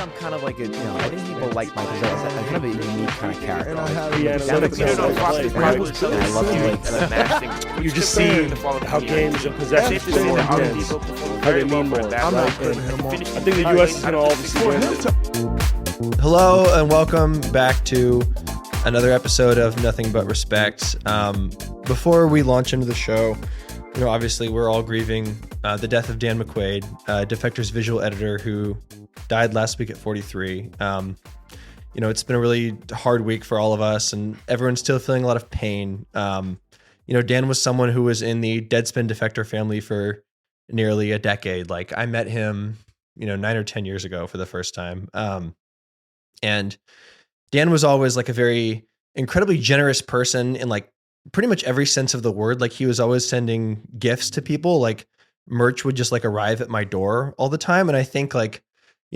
I'm kind of like I think people like Michael Jordan. I'm kind of a unique kind of character. And I have The analytics I love you just see how games and possessions are more intense, how they mean more. I'm not putting him on. I think the U.S. is going to obviously win. Hello and welcome back to another episode of Nothing But Respect. Before we launch into the show, obviously we're all grieving the death of Dan McQuade, Defector's visual editor who died last week at 43. It's been a really hard week for all of us and everyone's still feeling a lot of pain. Dan was someone who was in the Deadspin Defector family for nearly a decade. Like I met him, 9 or 10 years ago for the first time. And Dan was always like a very incredibly generous person in like pretty much every sense of the word. Like he was always sending gifts to people, like merch would just like arrive at my door all the time. And I think like,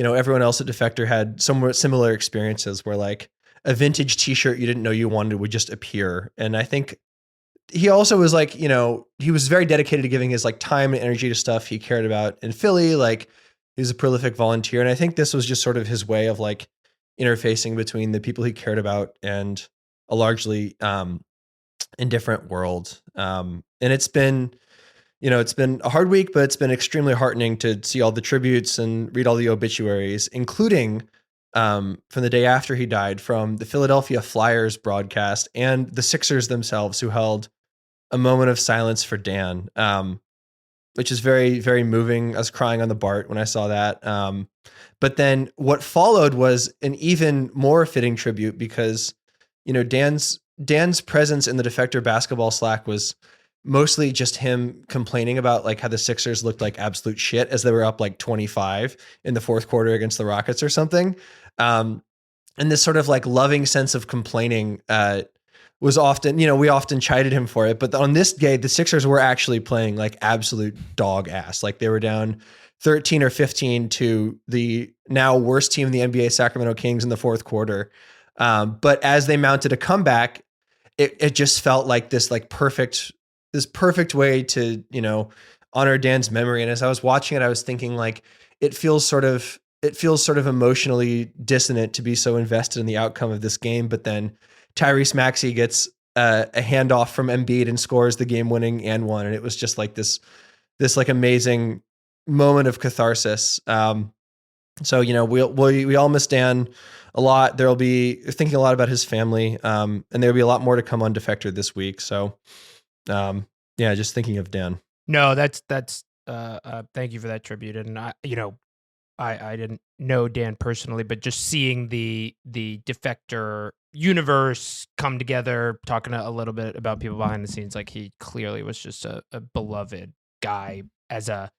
everyone else at Defector had somewhat similar experiences where like a vintage t-shirt you didn't know you wanted would just appear. And I think he also was like, he was very dedicated to giving his like time and energy to stuff he cared about in Philly. Like he was a prolific volunteer. And I think this was just sort of his way of like interfacing between the people he cared about and a largely indifferent world. And it's been a hard week, but it's been extremely heartening to see all the tributes and read all the obituaries, including from the day after he died, from the Philadelphia Flyers broadcast and the Sixers themselves, who held a moment of silence for Dan, which is very, very moving. I was crying on the BART when I saw that. But then what followed was an even more fitting tribute because, Dan's presence in the Defector basketball Slack was mostly just him complaining about like how the Sixers looked like absolute shit as they were up like 25 in the fourth quarter against the Rockets or something. And this sort of like loving sense of complaining was often, we often chided him for it. But on this day, the Sixers were actually playing like absolute dog ass. Like they were down 13 or 15 to the now worst team in the NBA, Sacramento Kings, in the fourth quarter. But as they mounted a comeback, it just felt like this perfect way to, honor Dan's memory. And as I was watching it, I was thinking like, it feels sort of emotionally dissonant to be so invested in the outcome of this game. But then Tyrese Maxey gets a handoff from Embiid and scores the game winning and one. And it was just like this like amazing moment of catharsis. So, we all miss Dan a lot. There'll be thinking a lot about his family. And there'll be a lot more to come on Defector this week. So, just thinking of Dan. No, that's thank you for that tribute. And I didn't know Dan personally, but just seeing the Defector universe come together, talking a little bit about people behind the scenes, like he clearly was just a beloved guy as a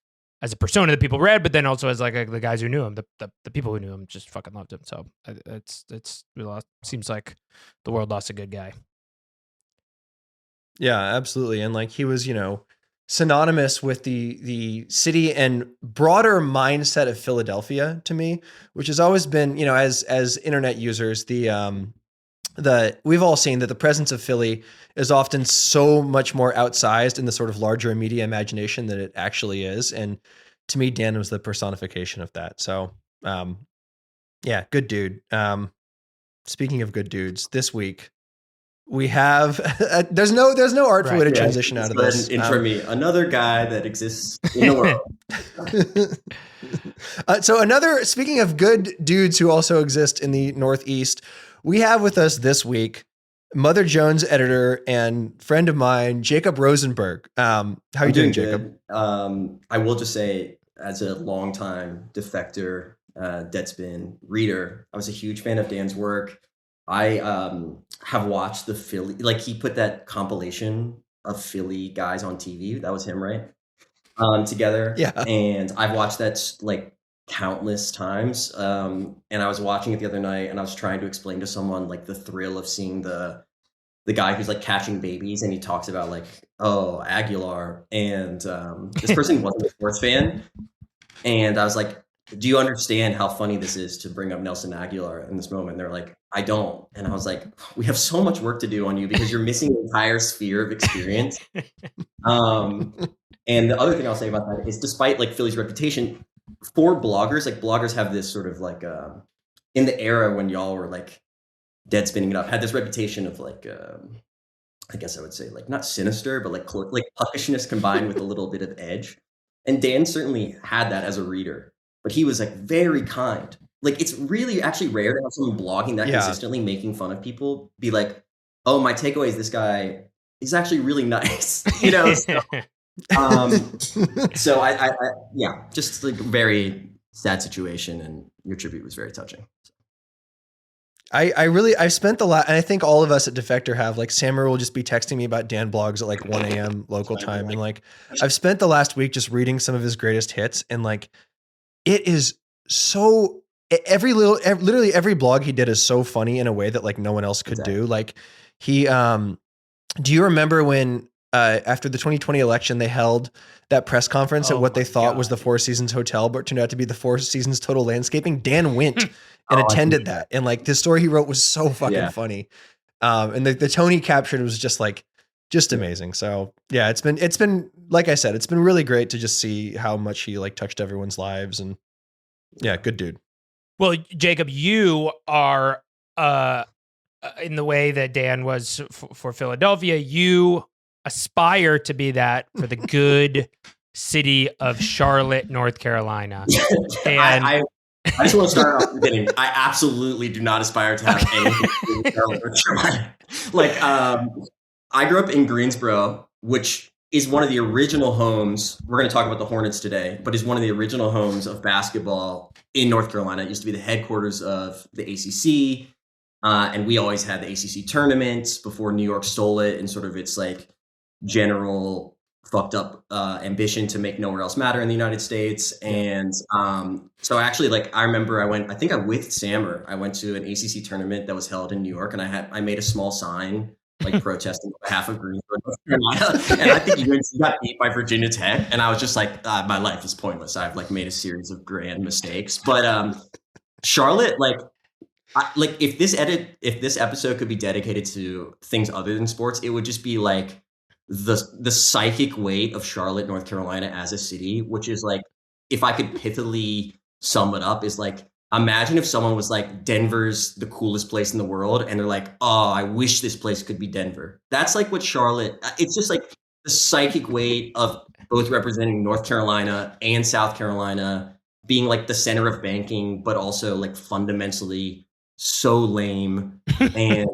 persona that people read, but then also as like the guys who knew him, the people who knew him just fucking loved him. So it's seems like the world lost a good guy. Yeah, absolutely. And like he was, synonymous with the city and broader mindset of Philadelphia to me, which has always been, as internet users, we've all seen that the presence of Philly is often so much more outsized in the sort of larger media imagination that it actually is. And to me, Dan was the personification of that. So, good dude. Speaking of good dudes, this week we have there's no artful way to transition out of this. Intro me, another guy that exists in the world. So speaking of good dudes who also exist in the Northeast, we have with us this week Mother Jones editor and friend of mine, Jacob Rosenberg. How are you doing, Jacob? I will just say, as a longtime Defector Deadspin reader, I was a huge fan of Dan's work. I have watched the Philly, like he put that compilation of Philly guys on TV. That was him, right? Together. Yeah. And I've watched that like countless times. And I was watching it the other night and I was trying to explain to someone like the thrill of seeing the guy who's like catching babies and he talks about like, oh, Aguilar. And this person wasn't a sports fan. And I was like, do you understand how funny this is to bring up Nelson Aguilar in this moment? And they're like, I don't. And I was like, we have so much work to do on you because you're missing the entire sphere of experience. And the other thing I'll say about that is despite like Philly's reputation, for bloggers, like bloggers have this sort of like in the era when y'all were like dead spinning it up, had this reputation of like I guess I would say like not sinister, but like puckishness combined with a little bit of edge. And Dan certainly had that as a reader, but he was like very kind. Like it's really actually rare to have someone blogging that consistently making fun of people be like, oh, my takeaway is this guy is actually really nice, you know? So I yeah, just like very sad situation, and your tribute was very touching. I've spent the last, and I think all of us at Defector have, like, Sammer will just be texting me about Dan blogs at like 1 a.m. local time. And like, I've spent the last week just reading some of his greatest hits. And like, it is so literally every blog he did is so funny in a way that like no one else could do. Like he, do you remember when, after the 2020 election, they held that press conference at what they thought was the Four Seasons Hotel, but it turned out to be the Four Seasons Total Landscaping? Dan went and attended that. And like the story he wrote was so fucking funny. And the tone he captured was just amazing. So yeah, it's been, like I said, it's been really great to just see how much he like touched everyone's lives, and yeah, good dude. Well, Jacob, you are, in the way that Dan was for Philadelphia, you aspire to be that for the good city of Charlotte, North Carolina. And I just want to start off at the beginning. I absolutely do not aspire to have anything to do with Charlotte, North Carolina. Like, I grew up in Greensboro, which is one of the original homes. We're going to talk about the Hornets today, but is one of the original homes of basketball in North Carolina. It used to be the headquarters of the ACC. And we always had the ACC tournaments before New York stole it, and sort of its like general fucked up ambition to make nowhere else matter in the United States. And so actually, like, I remember I think I with Sammer, I went to an ACC tournament that was held in New York, and I made a small sign like protesting on behalf of Greensboro, North Carolina. And I think UNC got beat by Virginia Tech, and I was just like, my life is pointless. I've like made a series of grand mistakes. But Charlotte, if this episode could be dedicated to things other than sports, it would just be like the psychic weight of Charlotte, North Carolina as a city, which is like, if I could pithily sum it up, is like, imagine if someone was like, Denver's the coolest place in the world, and they're like, oh, I wish this place could be Denver. That's like what Charlotte, it's just like the psychic weight of both representing North Carolina and South Carolina, being like the center of banking, but also like fundamentally so lame. And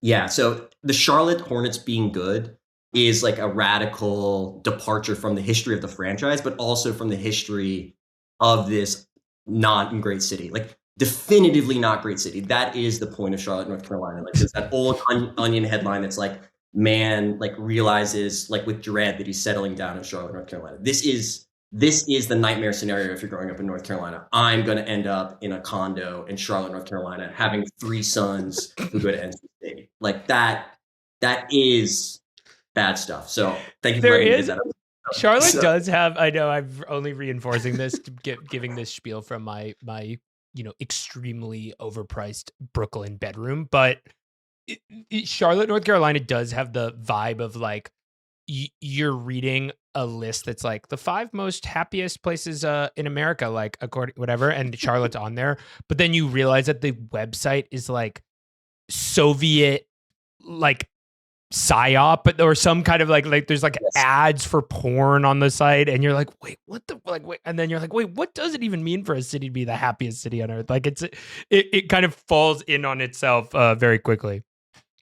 yeah, so the Charlotte Hornets being good is like a radical departure from the history of the franchise, but also from the history of this not great city. Like, definitively not great city. That is the point of Charlotte, North Carolina. Like, there's that old Onion headline that's like, man like realizes like with dread that he's settling down in Charlotte, North Carolina. This is the nightmare scenario if you're growing up in North Carolina. I'm going to end up in a condo in Charlotte, North Carolina, having 3 sons who go to NC State. Like, that is bad stuff. So thank you for letting me do that. Charlotte does have, I know I'm only reinforcing this, giving this spiel from my extremely overpriced Brooklyn bedroom, but Charlotte, North Carolina does have the vibe of like, you're reading a list that's like the 5 most happiest places in America, like according whatever, and Charlotte's on there. But then you realize that the website is like Soviet, like psyop, or some kind of like there's like ads for porn on the site, and you're like, wait, what the like? Wait, and then you're like, wait, what does it even mean for a city to be the happiest city on earth? Like it kind of falls in on itself very quickly.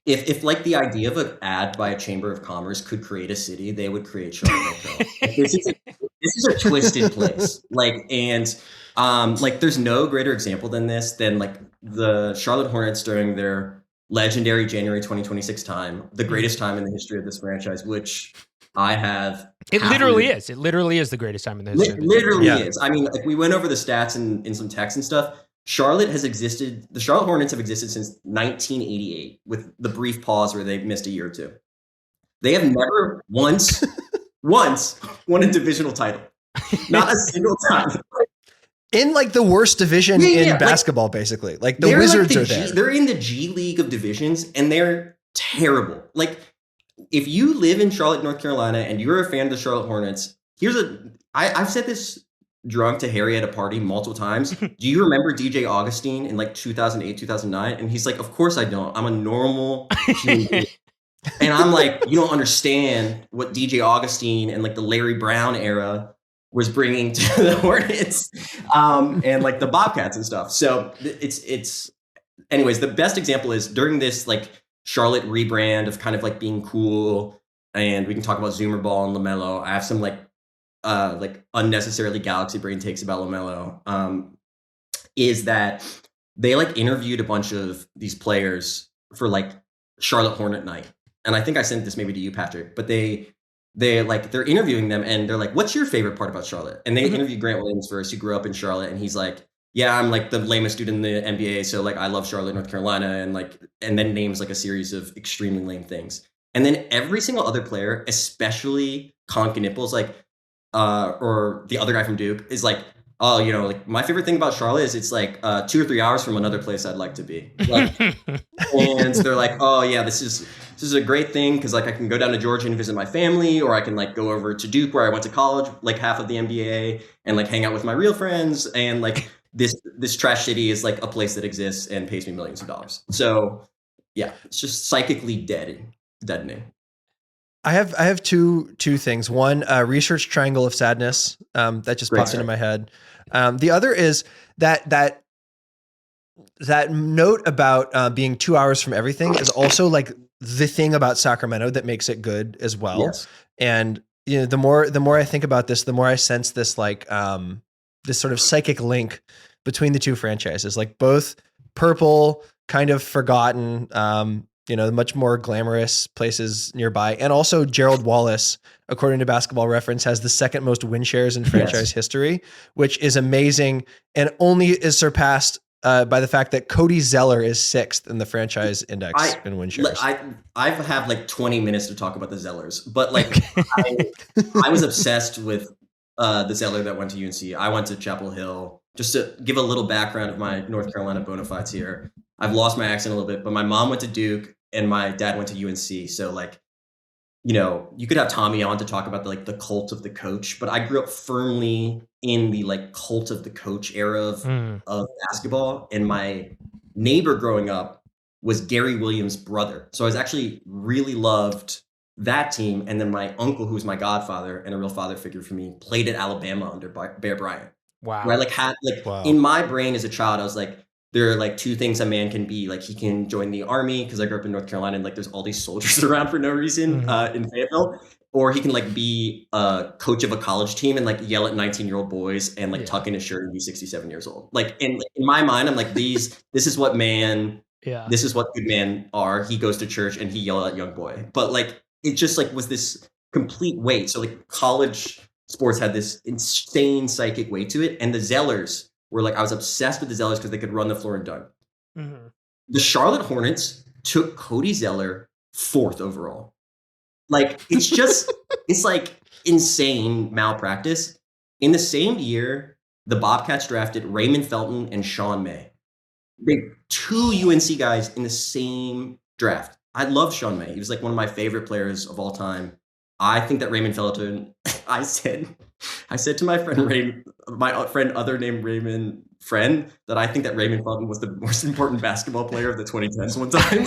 If like the idea of an ad by a chamber of commerce could create a city, they would create Charlotte. This is a twisted place. Like, and like there's no greater example than this, than like the Charlotte Hornets during their legendary January 2026 time, the greatest time in the history of this franchise, which I have. It literally is. It literally is the greatest time in the history. It literally is. I mean, like, we went over the stats in some text and stuff. The Charlotte Hornets have existed since 1988, with the brief pause where they missed a year or two. They have never once won a divisional title. Not a single time. In like the worst division in basketball, like, basically. Like the Wizards are there. They're in the G League of divisions, and they're terrible. Like, if you live in Charlotte, North Carolina, and you're a fan of the Charlotte Hornets, I've said this drunk to Harry at a party multiple times. Do you remember DJ Augustine in like 2008, 2009? And he's like, of course I don't. I'm a normal human being. And I'm like, you don't understand what DJ Augustine and like the Larry Brown era was bringing to the Hornets and like the Bobcats and stuff. So it's anyways, the best example is during this like Charlotte rebrand of kind of like being cool, and we can talk about Zoomer Ball and LaMelo. I have some like unnecessarily galaxy brain takes about LaMelo, is that they like interviewed a bunch of these players for like Charlotte Hornet night. And I think I sent this maybe to you, Patrick, but they're interviewing them and they're like, what's your favorite part about Charlotte? And they interviewed Grant Williams first, who grew up in Charlotte. And he's like, yeah, I'm like the lamest dude in the NBA. So like, I love Charlotte, North Carolina. And then names like a series of extremely lame things. And then every single other player, especially Conk Nipples, like, or the other guy from Duke, is like, oh, you know, like my favorite thing about Charlotte is it's like 2 or 3 hours from another place I'd like to be. Like, and they're like, oh yeah, this is a great thing because like I can go down to Georgia and visit my family, or I can like go over to Duke where I went to college, like half of the NBA, and like hang out with my real friends. And like this trash city is like a place that exists and pays me millions of dollars. So yeah, it's just psychically deadening. I have two things. One, research triangle of sadness that just pops into my head. The other is that note about being 2 hours from everything is also like the thing about Sacramento that makes it good as well. Yes. And you know, the more I think about this, the more I sense this like this sort of psychic link between the two franchises, like both purple, kind of forgotten, you know, much more glamorous places nearby. And also Gerald Wallace, according to Basketball Reference, has the second most win shares in franchise history, which is amazing and only is surpassed by the fact that Cody Zeller is 6th in the franchise index in win shares. I have like 20 minutes to talk about the Zellers, but like I was obsessed with the Zeller that went to UNC. I went to Chapel Hill. Just to give a little background of my North Carolina bona fides here. I've lost my accent a little bit, but my mom went to Duke and my dad went to UNC. So like, you know, you could have Tommy on to talk about the cult of the coach, but I grew up firmly in the like cult of the coach era of basketball. And my neighbor growing up was Gary Williams' brother. So I was actually really loved that team. And then my uncle, who's my godfather and a real father figure for me, played at Alabama under Bear Bryant. Wow. Where I like had like in my brain as a child, I was like, there are like two things a man can be. Like he can join the army because I grew up in North Carolina and like there's all these soldiers around for no reason in Fayetteville, or he can like be a coach of a college team and like yell at 19-year-old boys and like tuck in his shirt and be 67 years old. Like in my mind, I'm like this is what this is what good men are. He goes to church and he yell at young boy. But like it just like was this complete weight. So like college sports had this insane psychic weight to it, and the Zellers were like, I was obsessed with the Zellers because they could run the floor and dunk. The Charlotte Hornets took Cody Zeller 4th overall. Like it's just it's like insane malpractice. In the same year, the Bobcats drafted Raymond Felton and Sean May. They 2 UNC guys in the same draft. I love Sean May. He was like one of my favorite players of all time. I think that Raymond Felton, I said to my friend other named Raymond friend, that I think that Raymond Felton was the most important basketball player of the 2010s one time.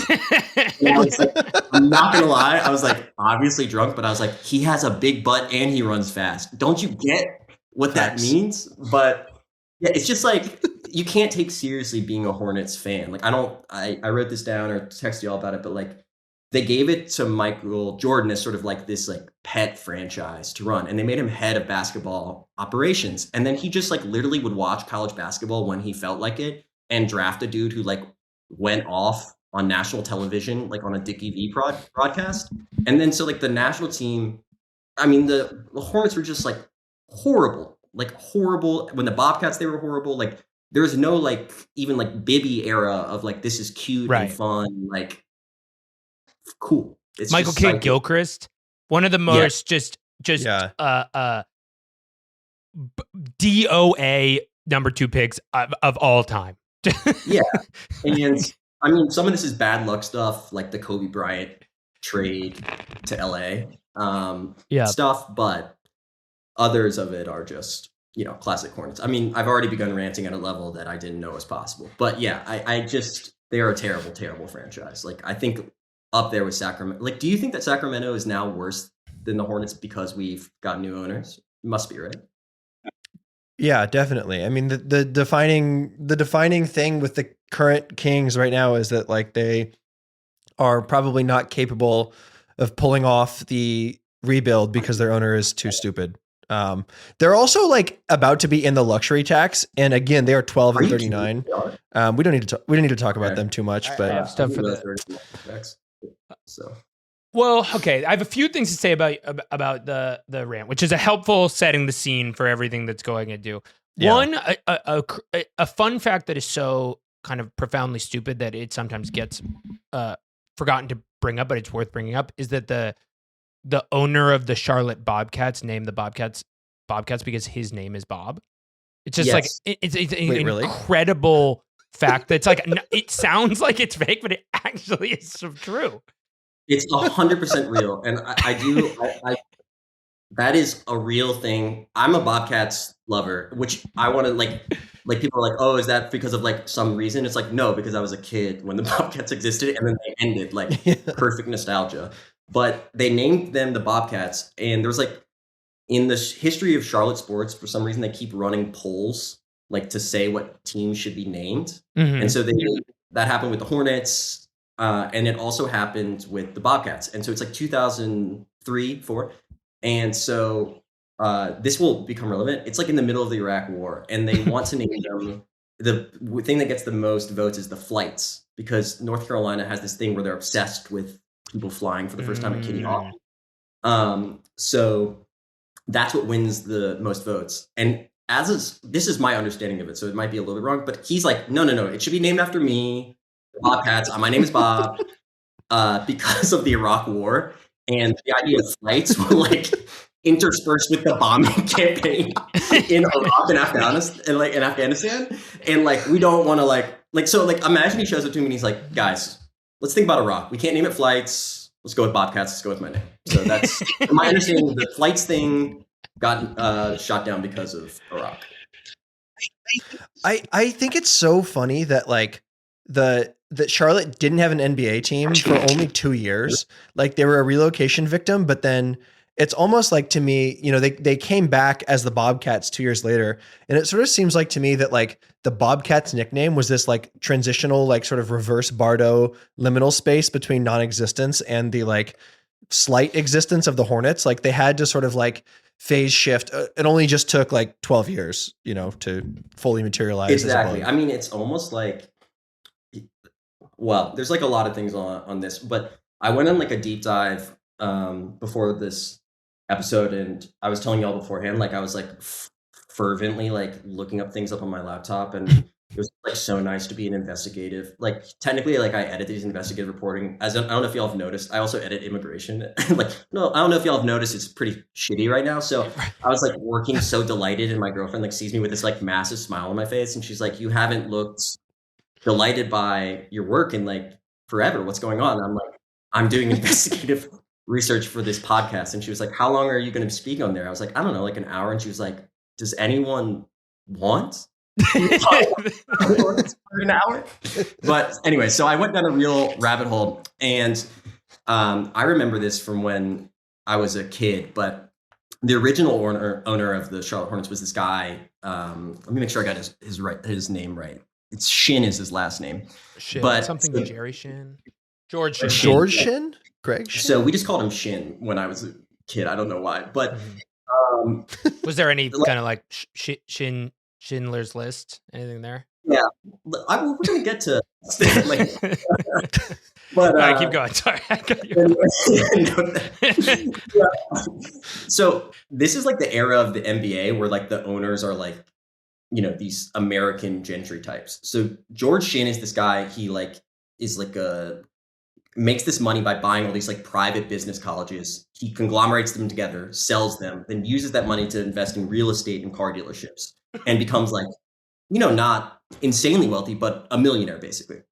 And I was like, I'm not gonna lie, I was like obviously drunk, but I was like, he has a big butt and he runs fast. Don't you get what that means? But yeah, it's just like you can't take seriously being a Hornets fan. Like I wrote this down or texted y'all about it, but like they gave it to Michael Jordan as sort of like this like pet franchise to run, and they made him head of basketball operations. And then he just like literally would watch college basketball when he felt like it and draft a dude who like went off on national television, like on a Dickie V broadcast. And then so like the national team, I mean the Hornets were just like horrible. When the Bobcats, they were horrible. Like there was no like even like Bibby era of like this is cute and fun, like cool. It's Michael Kidd Gilchrist, one of the most just DOA number 2 picks of all time. Yeah. And I mean, some of this is bad luck stuff, like the Kobe Bryant trade to LA stuff, but others of it are just classic Hornets. I mean, I've already begun ranting at a level that I didn't know was possible. But yeah, I just, they're a terrible, terrible franchise. Like, I think up there with Sacramento. Like, do you think that Sacramento is now worse than the Hornets because we've got new owners? Must be, right? Yeah, definitely. I mean, the defining thing with the current Kings right now is that like they are probably not capable of pulling off the rebuild because their owner is too stupid. They're also like about to be in the luxury tax, and again, they are 12 and 39. We don't need to talk about them too much, but I have stuff for that. So. Well, okay. I have a few things to say about the rant, which is a helpful setting the scene for everything that's going to do. Yeah. One, a fun fact that is so kind of profoundly stupid that it sometimes gets forgotten to bring up, but it's worth bringing up, is that the owner of the Charlotte Bobcats named the Bobcats because his name is Bob. It's just like it's an really? incredible fact that's like it sounds like it's fake, but it actually is so true. It's 100% real, and I that is a real thing. I'm a Bobcats lover, which I want to like people are like, oh, is that because of like some reason? It's like, no, because I was a kid when the Bobcats existed, and then they ended, like perfect nostalgia. But they named them the Bobcats, and there's like in the history of Charlotte sports, for some reason they keep running polls like to say what teams should be named, and so that happened with the Hornets. And it also happened with the Bobcats. And so it's like 2003, 4. And so this will become relevant. It's like in the middle of the Iraq War. And they want to name them, the thing that gets the most votes is the flights. Because North Carolina has this thing where they're obsessed with people flying for the first time at Kitty Hawk. So that's what wins the most votes. And this is my understanding of it, so it might be a little bit wrong. But he's like, no, it should be named after me. Bobcats. My name is Bob. Because of the Iraq War, and the idea of flights were like interspersed with the bombing campaign in Iraq and Afghanistan, and like we don't want to like so like imagine he shows up to me and he's like, guys, let's think about Iraq. We can't name it flights. Let's go with Bobcats. Let's go with my name. So that's my understanding. The flights thing got shot down because of Iraq. I think it's so funny that like that Charlotte didn't have an NBA team for only 2 years. Like they were a relocation victim, but then it's almost like to me, they came back as the Bobcats 2 years later. And it sort of seems like to me that like the Bobcats nickname was this like transitional, like sort of reverse Bardo liminal space between non-existence and the like slight existence of the Hornets. Like they had to sort of like phase shift. It only just took like 12 years, to fully materialize. Exactly. I mean, it's almost like, well, there's like a lot of things on this, but I went on like a deep dive before this episode, and I was telling y'all beforehand, like I was like fervently like looking up things up on my laptop, and it was like so nice to be an investigative. Like technically, like I edit these investigative reporting. I don't know if y'all have noticed. I also edit immigration. Like no, I don't know if y'all have noticed. It's pretty shitty right now. So I was like working so delighted, and my girlfriend like sees me with this like massive smile on my face, and she's like, "You haven't looked delighted by your work in like forever. What's going on?" And I'm like, "I'm doing investigative research for this podcast." And she was like, "How long are you going to speak on there?" I was like, "I don't know, like an hour." And she was like, "Does anyone want for an hour?" But anyway, so I went down a real rabbit hole, and I remember this from when I was a kid, but the original owner of the Charlotte Hornets was this guy. Let me make sure I got his name right. It's Shin is his last name. Shin, but something so, Jerry Shin. George Shin. George Shin? Greg Shin? So we just called him Shin when I was a kid. I don't know why. But was there any kind of like Schindler's List? Anything there? Yeah. We're going to get to like, but all right, keep going. Sorry. I got you. So this is like the era of the NBA where like the owners are like, these American gentry types. So George Shin is this guy. He like is like makes this money by buying all these like private business colleges. He conglomerates them together, sells them, then uses that money to invest in real estate and car dealerships, and becomes like, not insanely wealthy, but a millionaire basically.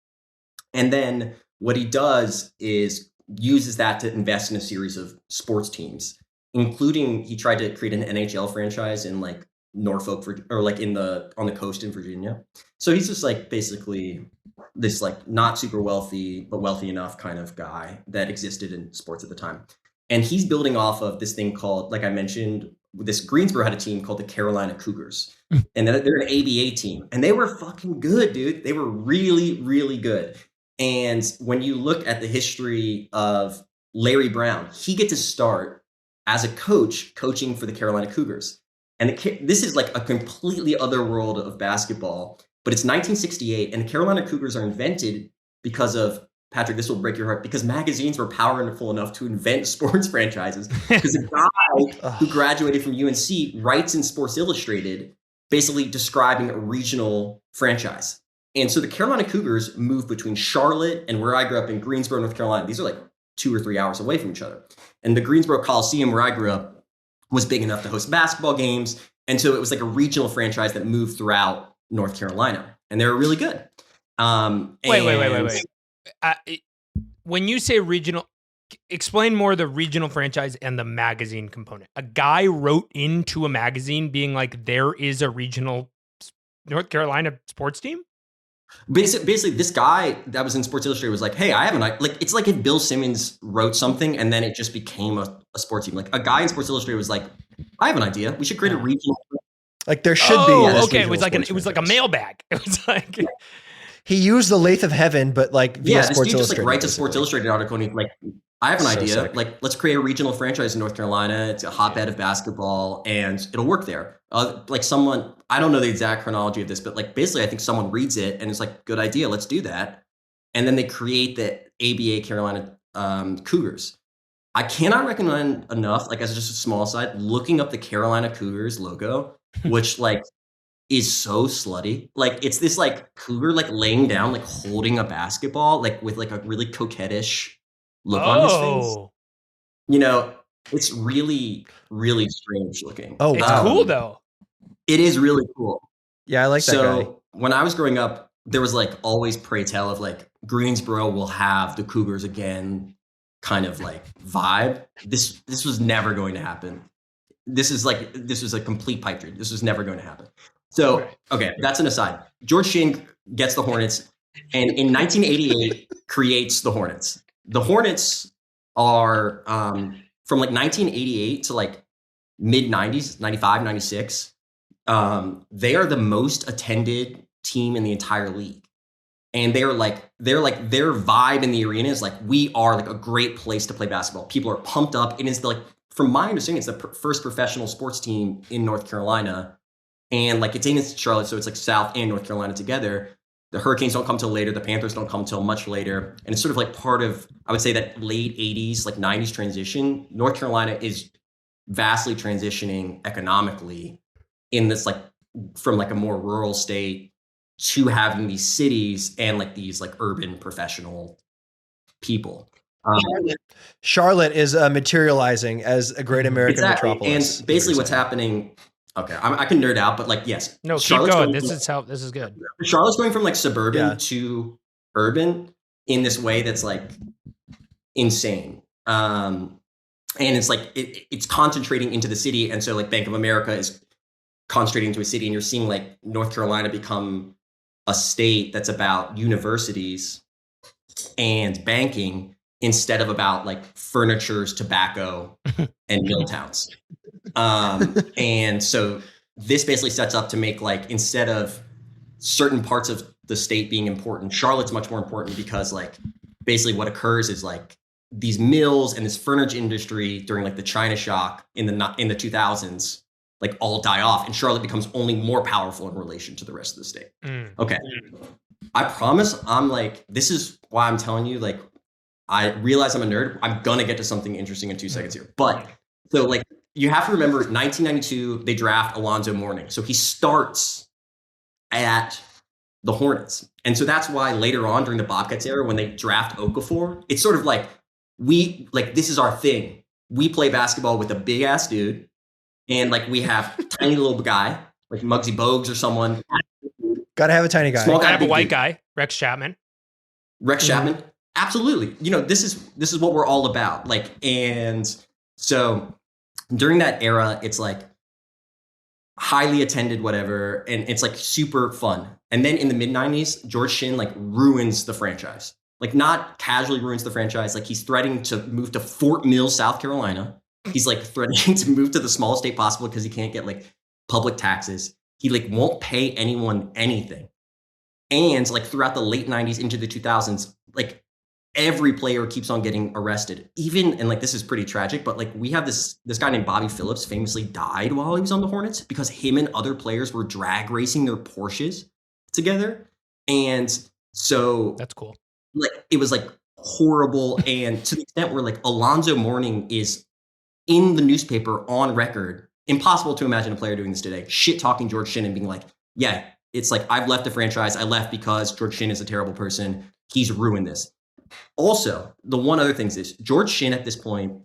And then what he does is uses that to invest in a series of sports teams, including he tried to create an NHL franchise in like Norfolk, or like on the coast in Virginia. So he's just like basically this like not super wealthy, but wealthy enough kind of guy that existed in sports at the time. And he's building off of this thing called, like I mentioned, this Greensboro had a team called the Carolina Cougars. And they're an ABA team. And they were fucking good, dude. They were really, really good. And when you look at the history of Larry Brown, he gets to start as a coach coaching for the Carolina Cougars. And this is like a completely other world of basketball. But it's 1968, and the Carolina Cougars are invented because of, Patrick, this will break your heart, because magazines were powerful enough to invent sports franchises. Because a guy who graduated from UNC writes in Sports Illustrated, basically describing a regional franchise. And so the Carolina Cougars moved between Charlotte and where I grew up in Greensboro, North Carolina. These are like 2 or 3 hours away from each other. And the Greensboro Coliseum, where I grew up, was big enough to host basketball games. And so it was like a regional franchise that moved throughout North Carolina. And they were really good. Wait. When you say regional, explain more the regional franchise and the magazine component. A guy wrote into a magazine being like, there is a regional North Carolina sports team? Basically, this guy that was in Sports Illustrated was like, hey, I have it's like if Bill Simmons wrote something and then it just became a sports team. Like a guy in Sports Illustrated was like, I have an idea. We should create a regional. Like there should be. Okay. It was like a mailbag. It was like he used the lathe of heaven, but like via this Sports dude just Illustrated, like writes a Sports Illustrated article and he's like, I have an idea. Sick. Like, let's create a regional franchise in North Carolina. It's a hotbed of basketball and it'll work there. Like someone, I don't know the exact chronology of this, but like basically I think someone reads it and it's like, good idea. Let's do that. And then they create the ABA Carolina Cougars. I cannot recommend enough, like as just a small side, looking up the Carolina Cougars logo, which like is so slutty. Like it's this like cougar like laying down, like holding a basketball, like with like a really coquettish look on his face. You know, it's really, really strange looking. Oh, it's cool though. It is really cool. Yeah, I like that guy. When I was growing up, there was like always pray tell of like Greensboro will have the Cougars again kind of like vibe. This was never going to happen. This was a complete pipe dream. This was never going to happen. So, okay, that's an aside. George Shinn gets the Hornets and in 1988 creates the Hornets. The Hornets are from like 1988 to like mid 90s, 95, 96. They are the most attended team in the entire league. And they're like their vibe in the arena is like, we are like a great place to play basketball. People are pumped up. And it's like, from my understanding, it's the first professional sports team in North Carolina. And like it's in Charlotte, so it's like South and North Carolina together. The Hurricanes don't come till later. The Panthers don't come till much later. And it's sort of like part of, I would say, that late 80s, like 90s transition. North Carolina is vastly transitioning economically in this like from like a more rural state to having these cities and like these like urban professional people. Charlotte is materializing as a great American metropolis. And basically what's happening, okay, I can nerd out, but like, yes. No, keep going. This is good. Charlotte's going from like suburban to urban in this way that's like insane. And it's like, it's concentrating into the city. And so like Bank of America is concentrating into a city and you're seeing like North Carolina become a state that's about universities and banking instead of about like furnitures, tobacco, and mill towns. And so this basically sets up to make like, instead of certain parts of the state being important, Charlotte's much more important because like basically what occurs is like these mills and this furniture industry during like the China shock in the 2000s, like all die off and Charlotte becomes only more powerful in relation to the rest of the state. Okay. I promise I'm like, this is why I'm telling you, like, I realize I'm a nerd. I'm going to get to something interesting in 2 seconds here. But so like, you have to remember 1992, they draft Alonzo Mourning. So he starts at the Hornets. And so that's why later on during the Bobcats era, when they draft Okafor, it's sort of like, this is our thing. We play basketball with a big ass dude. And like, we have tiny little guy, like Muggsy Bogues or someone. Got to have a tiny guy. Small guy, have a white guy, Rex Chapman. Absolutely. You know, this is what we're all about. Like, and so during that era, it's like highly attended, whatever, and it's like super fun. And then in the mid 90s, George Shinn like ruins the franchise. Like not casually ruins the franchise. Like he's threatening to move to Fort Mill, South Carolina. He's like threatening to move to the smallest state possible because he can't get like public taxes. He like won't pay anyone anything. And like throughout the late 90s into the 2000s, like every player keeps on getting arrested. Even, and like this is pretty tragic, but like we have this guy named Bobby Phillips famously died while he was on the Hornets because him and other players were drag racing their Porsches together. And so That's cool. like it was like horrible, and to the extent where like Alonzo Mourning is in the newspaper on record. Impossible to imagine a player doing this today, shit talking George Shinn and being like, yeah, it's like I've left the franchise. I left because George Shinn is a terrible person. He's ruined this. Also, the one other thing is this: George Shinn at this point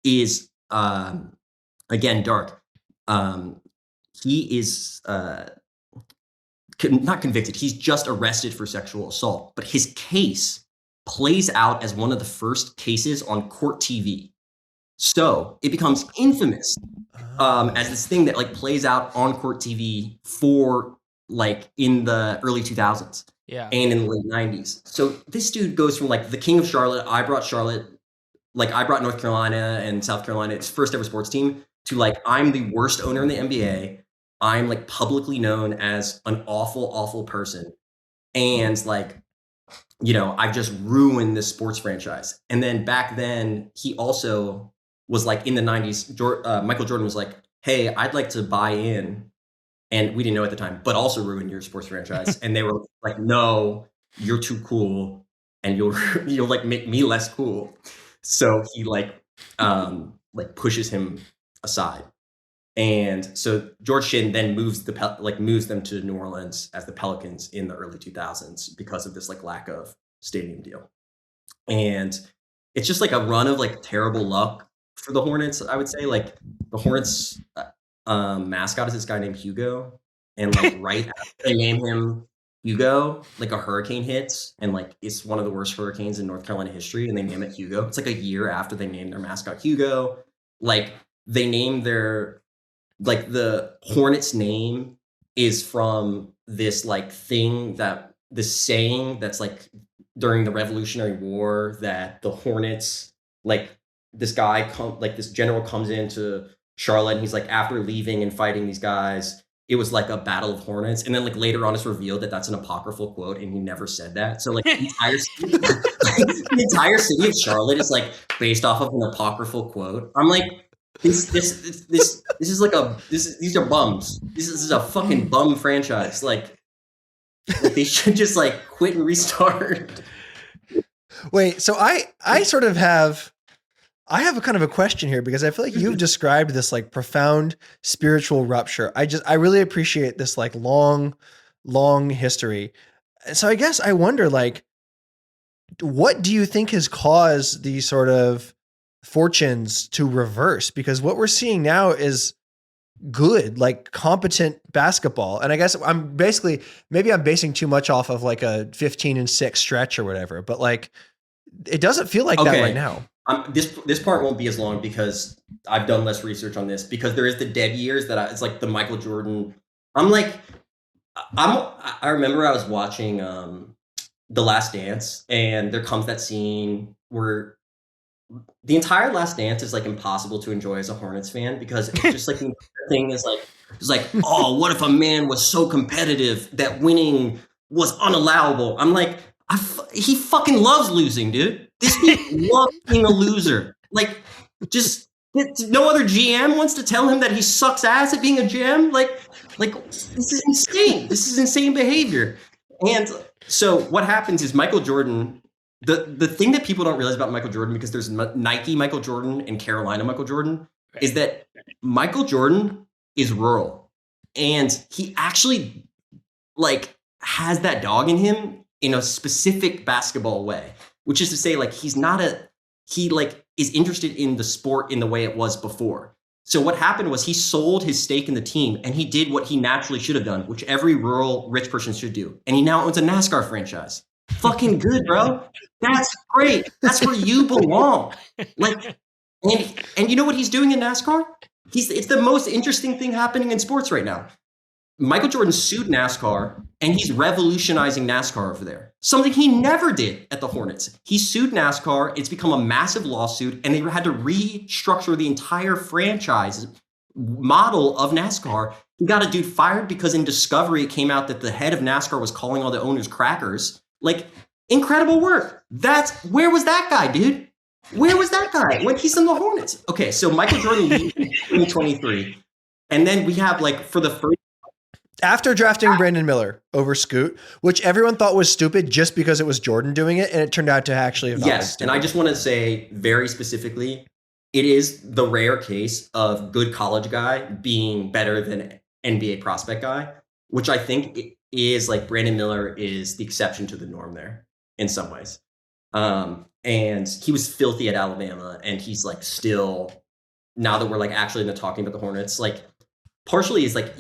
is again dark. He is not convicted. He's just arrested for sexual assault, but his case plays out as one of the first cases on court TV. So it becomes infamous as this thing that like plays out on court TV for like in the early 2000s and in the late 90s. So this dude goes from like the king of Charlotte. I brought North Carolina and South Carolina, its first ever sports team, to like I'm the worst owner in the NBA. I'm like publicly known as an awful, awful person. And like, you know, I've just ruined this sports franchise. And then back then, he also was like in the 90s, Michael Jordan was like, hey, I'd like to buy in. And we didn't know at the time, but also ruin your sports franchise. And they were like, no, you're too cool. And you'll like make me less cool. So he like pushes him aside. And so George Shinn then moves them to New Orleans as the Pelicans in the early 2000s because of this like lack of stadium deal. And it's just like a run of like terrible luck for the Hornets. I would say like the Hornets mascot is this guy named Hugo, and like right after they name him Hugo, like a hurricane hits, and like it's one of the worst hurricanes in North Carolina history, and they name it Hugo. It's like a year after they named their mascot Hugo. Like they named their like the Hornets name is from this like thing that this saying that's like during the Revolutionary War that the Hornets, like this general comes into Charlotte and he's like, after leaving and fighting these guys, it was like a battle of Hornets. And then like later on it's revealed that that's an apocryphal quote and he never said that. So like the entire city of Charlotte is like based off of an apocryphal quote. I'm like, this is like these are bums. This is a fucking bum franchise. Like they should just like quit and restart. Wait, so I sort of have a kind of a question here, because I feel like you've described this like profound spiritual rupture. I really appreciate this like long history. So I guess I wonder, like, what do you think has caused these sort of fortunes to reverse? Because what we're seeing now is good, like competent basketball. And I guess maybe I'm basing too much off of like a 15-6 stretch or whatever, but like it doesn't feel like that right now. This part won't be as long because I've done less research on this, because there is the dead years it's like the Michael Jordan. I remember I was watching The Last Dance, and there comes that scene where the entire Last Dance is like impossible to enjoy as a Hornets fan, because it's just like the entire thing is like, it's like, oh, what if a man was so competitive that winning was unallowable? I'm like, he fucking loves losing, dude. This dude loves being a loser. Like, just no other GM wants to tell him that he sucks ass at being a GM. Like this is insane. This is insane behavior. And so what happens is Michael Jordan. The thing that people don't realize about Michael Jordan, because there's Nike Michael Jordan and Carolina Michael Jordan, is that Michael Jordan is rural, and he actually like has that dog in him in a specific basketball way, which is to say, like, he is interested in the sport in the way it was before. So what happened was he sold his stake in the team, and he did what he naturally should have done, which every rural rich person should do. And he now owns a NASCAR franchise. Fucking good, bro. That's great. That's where you belong. Like, and you know what he's doing in NASCAR? It's the most interesting thing happening in sports right now. Michael Jordan sued NASCAR, and he's revolutionizing NASCAR over there. Something he never did at the Hornets. He sued NASCAR. It's become a massive lawsuit, and they had to restructure the entire franchise model of NASCAR. He got a dude fired because in Discovery, it came out that the head of NASCAR was calling all the owners crackers. Like, incredible work. Where was that guy, dude? Where was that guy when he's in the Hornets? Okay, so Michael Jordan leaves in 2023. And then we have, like, for the first... After drafting Brandon Miller over Scoot, which everyone thought was stupid just because it was Jordan doing it, and it turned out to actually have not been stupid. And I just want to say very specifically, it is the rare case of good college guy being better than NBA prospect guy, which I think is like Brandon Miller is the exception to the norm there in some ways. And he was filthy at Alabama, and he's like still, now that we're like actually talking about the Hornets, like partially is like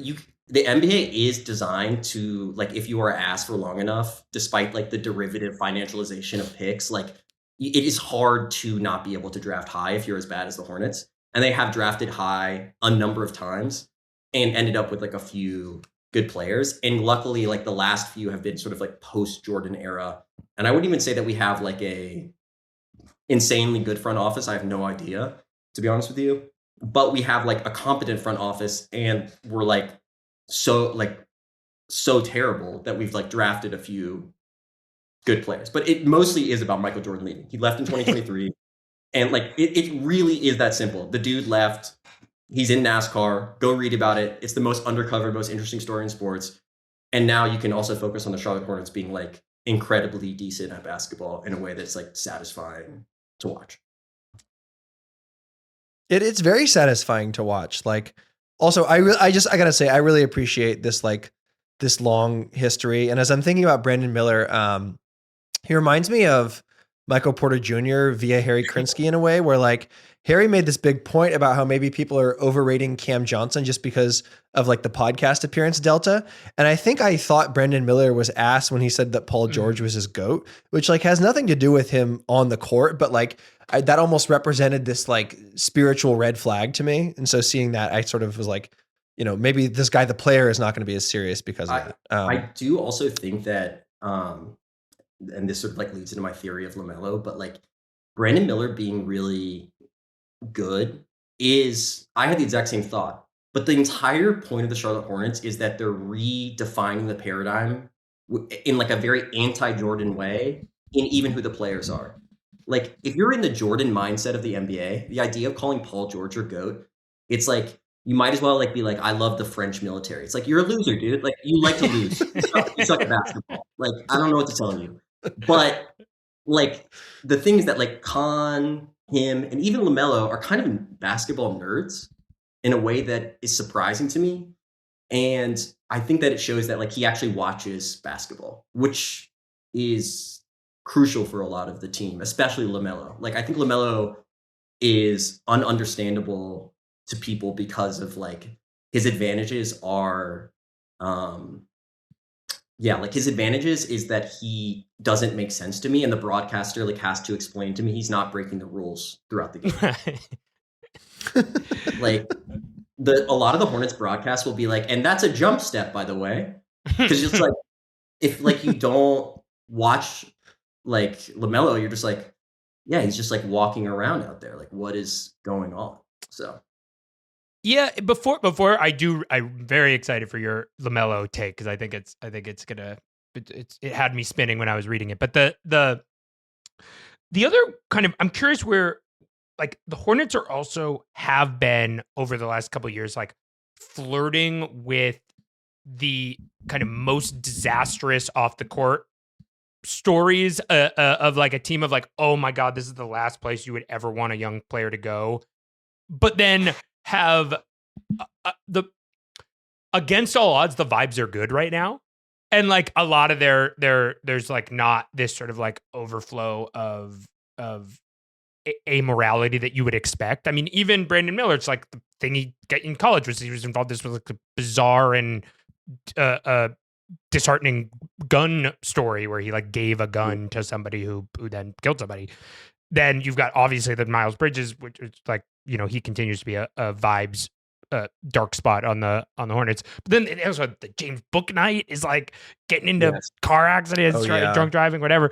the NBA is designed to, like, if you are asked for long enough, despite like the derivative financialization of picks, like it is hard to not be able to draft high if you're as bad as the Hornets. And they have drafted high a number of times and ended up with like a few good players. And luckily, like the last few have been sort of like post-Jordan era. And I wouldn't even say that we have like a insanely good front office. I have no idea, to be honest with you. But we have like a competent front office, and we're like so terrible that we've like drafted a few good players. But it mostly is about Michael Jordan leaving. He left in 2023. And like it really is that simple. The dude left. He's in NASCAR. Go read about it. It's the most undercovered, most interesting story in sports. And now you can also focus on the Charlotte Hornets being like incredibly decent at basketball in a way that's like satisfying to watch. It's very satisfying to watch. Like, also, I gotta say, I really appreciate this, like, this long history. And as I'm thinking about Brandon Miller, he reminds me of Michael Porter Jr. via Harry Krinsky in a way, where like Harry made this big point about how maybe people are overrating Cam Johnson just because of like the podcast appearance delta. And I think I thought Brandon Miller was ass when he said that Paul George was his GOAT, which like has nothing to do with him on the court, but like that almost represented this like spiritual red flag to me. And so seeing that, I sort of was like, you know, maybe this guy, the player, is not going to be as serious because of that. I do also think that, and this sort of like leads into my theory of LaMelo, but like Brandon Miller being really good I had the exact same thought, but the entire point of the Charlotte Hornets is that they're redefining the paradigm in like a very anti-Jordan way in even who the players are. Like if you're in the Jordan mindset of the NBA, the idea of calling Paul George your GOAT, it's like, you might as well like be like, I love the French military. It's like, you're a loser, dude. Like you like to lose. You suck at basketball. Like, I don't know what to tell you. But like the thing is that like Khan, him, and even LaMelo are kind of basketball nerds in a way that is surprising to me. And I think that it shows that like he actually watches basketball, which is crucial for a lot of the team, especially LaMelo. Like I think LaMelo is ununderstandable to people because of like his advantages are like his advantages is that he doesn't make sense to me, and the broadcaster like has to explain to me he's not breaking the rules throughout the game. Like a lot of the Hornets broadcasts will be like, and that's a jump step, by the way, because it's like if like you don't watch like LaMelo, you're just like, yeah, he's just like walking around out there, like what is going on? So yeah, before I'm very excited for your LaMelo take because I think it's gonna it had me spinning when I was reading it. But the other kind of, I'm curious where like the Hornets are also have been over the last couple of years like flirting with the kind of most disastrous off the court stories of like a team of like, oh my God, this is the last place you would ever want a young player to go, but then have the against all odds, the vibes are good right now. And like a lot of there's like not this sort of like overflow of amorality that you would expect. I mean, even Brandon Miller, it's like the thing he got in college was he was involved in this with like a bizarre and disheartening gun story where he like gave a gun to somebody who then killed somebody. Then you've got obviously the Miles Bridges, which is like, you know, he continues to be a vibes dark spot on the Hornets. But then it also the James Bouknight is like getting into Yes. car accidents, Oh, yeah. drunk driving, whatever.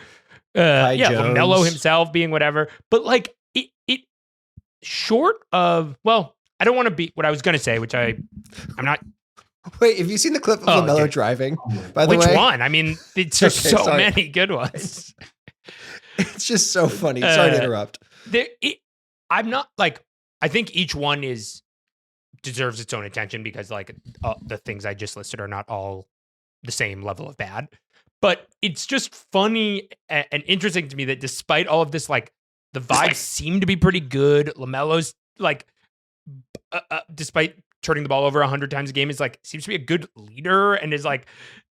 Kai LaMelo Jones. himself being whatever. But like it short of, well, I don't want to be what I was going to say, which I'm not. Wait, have you seen the clip of Oh, LaMelo dude. driving? By the Which way, one? I mean, it's just Okay, so sorry. many good ones. it's just so funny. Sorry to interrupt. I'm not like, I think each one deserves its own attention because like the things I just listed are not all the same level of bad. But it's just funny and interesting to me that despite all of this, like the vibes seem to be pretty good. LaMelo's like, despite turning the ball over 100 times a game, is like seems to be a good leader and is like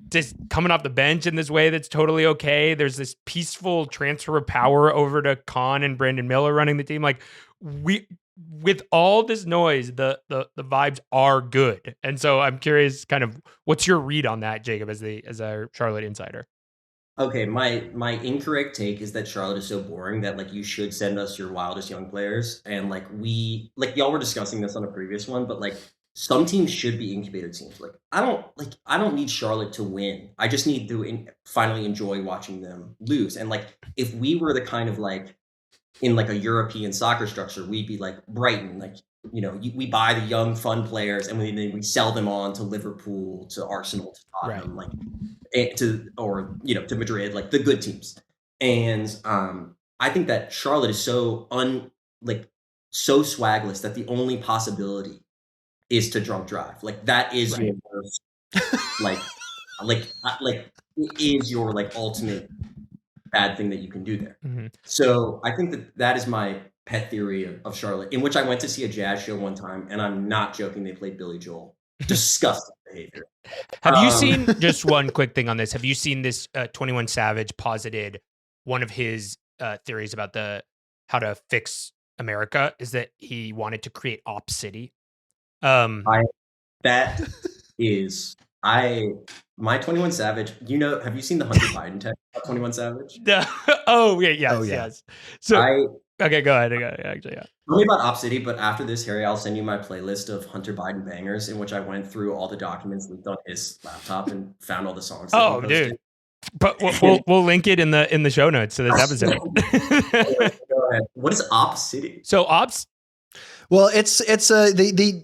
just coming off the bench in this way that's totally okay. There's this peaceful transfer of power over to Khan and Brandon Miller running the team. Like with all this noise, the vibes are good. And so I'm curious, kind of, what's your read on that, Jacob, as our Charlotte insider? Okay, my incorrect take is that Charlotte is so boring that like you should send us your wildest young players, and like y'all were discussing this on a previous one, but like some teams should be incubator teams. Like I don't need Charlotte to win. I just need to finally enjoy watching them lose. And like if we were the kind of like in like a European soccer structure, we'd be like Brighton, like we buy the young fun players and then we sell them on to Liverpool, to Arsenal, to Tottenham, Right. to Madrid, like the good teams. And I think that Charlotte is so so swagless that the only possibility is to drunk drive. Like that is Right. your worst, like it is your like ultimate bad thing that you can do there. Mm-hmm. So I think that is my pet theory of Charlotte, in which I went to see a jazz show one time, and I'm not joking. They played Billy Joel. Disgusting behavior. Have you seen, just one quick thing on this, have you seen this 21 Savage posited one of his theories about how to fix America is that he wanted to create Op City? That is my 21 Savage. Have you seen the Hunter Biden text about 21 Savage? Oh yeah, yes, Oh, yeah. yes. So okay, go ahead. Actually, yeah. Tell me about Op City, but after this, Harry, I'll send you my playlist of Hunter Biden bangers, in which I went through all the documents leaked on his laptop and found all the songs. That Oh, he posted. dude. But we'll link it in the show notes to this episode. Go ahead. What is Op City? So Ops. Well, it's there's a big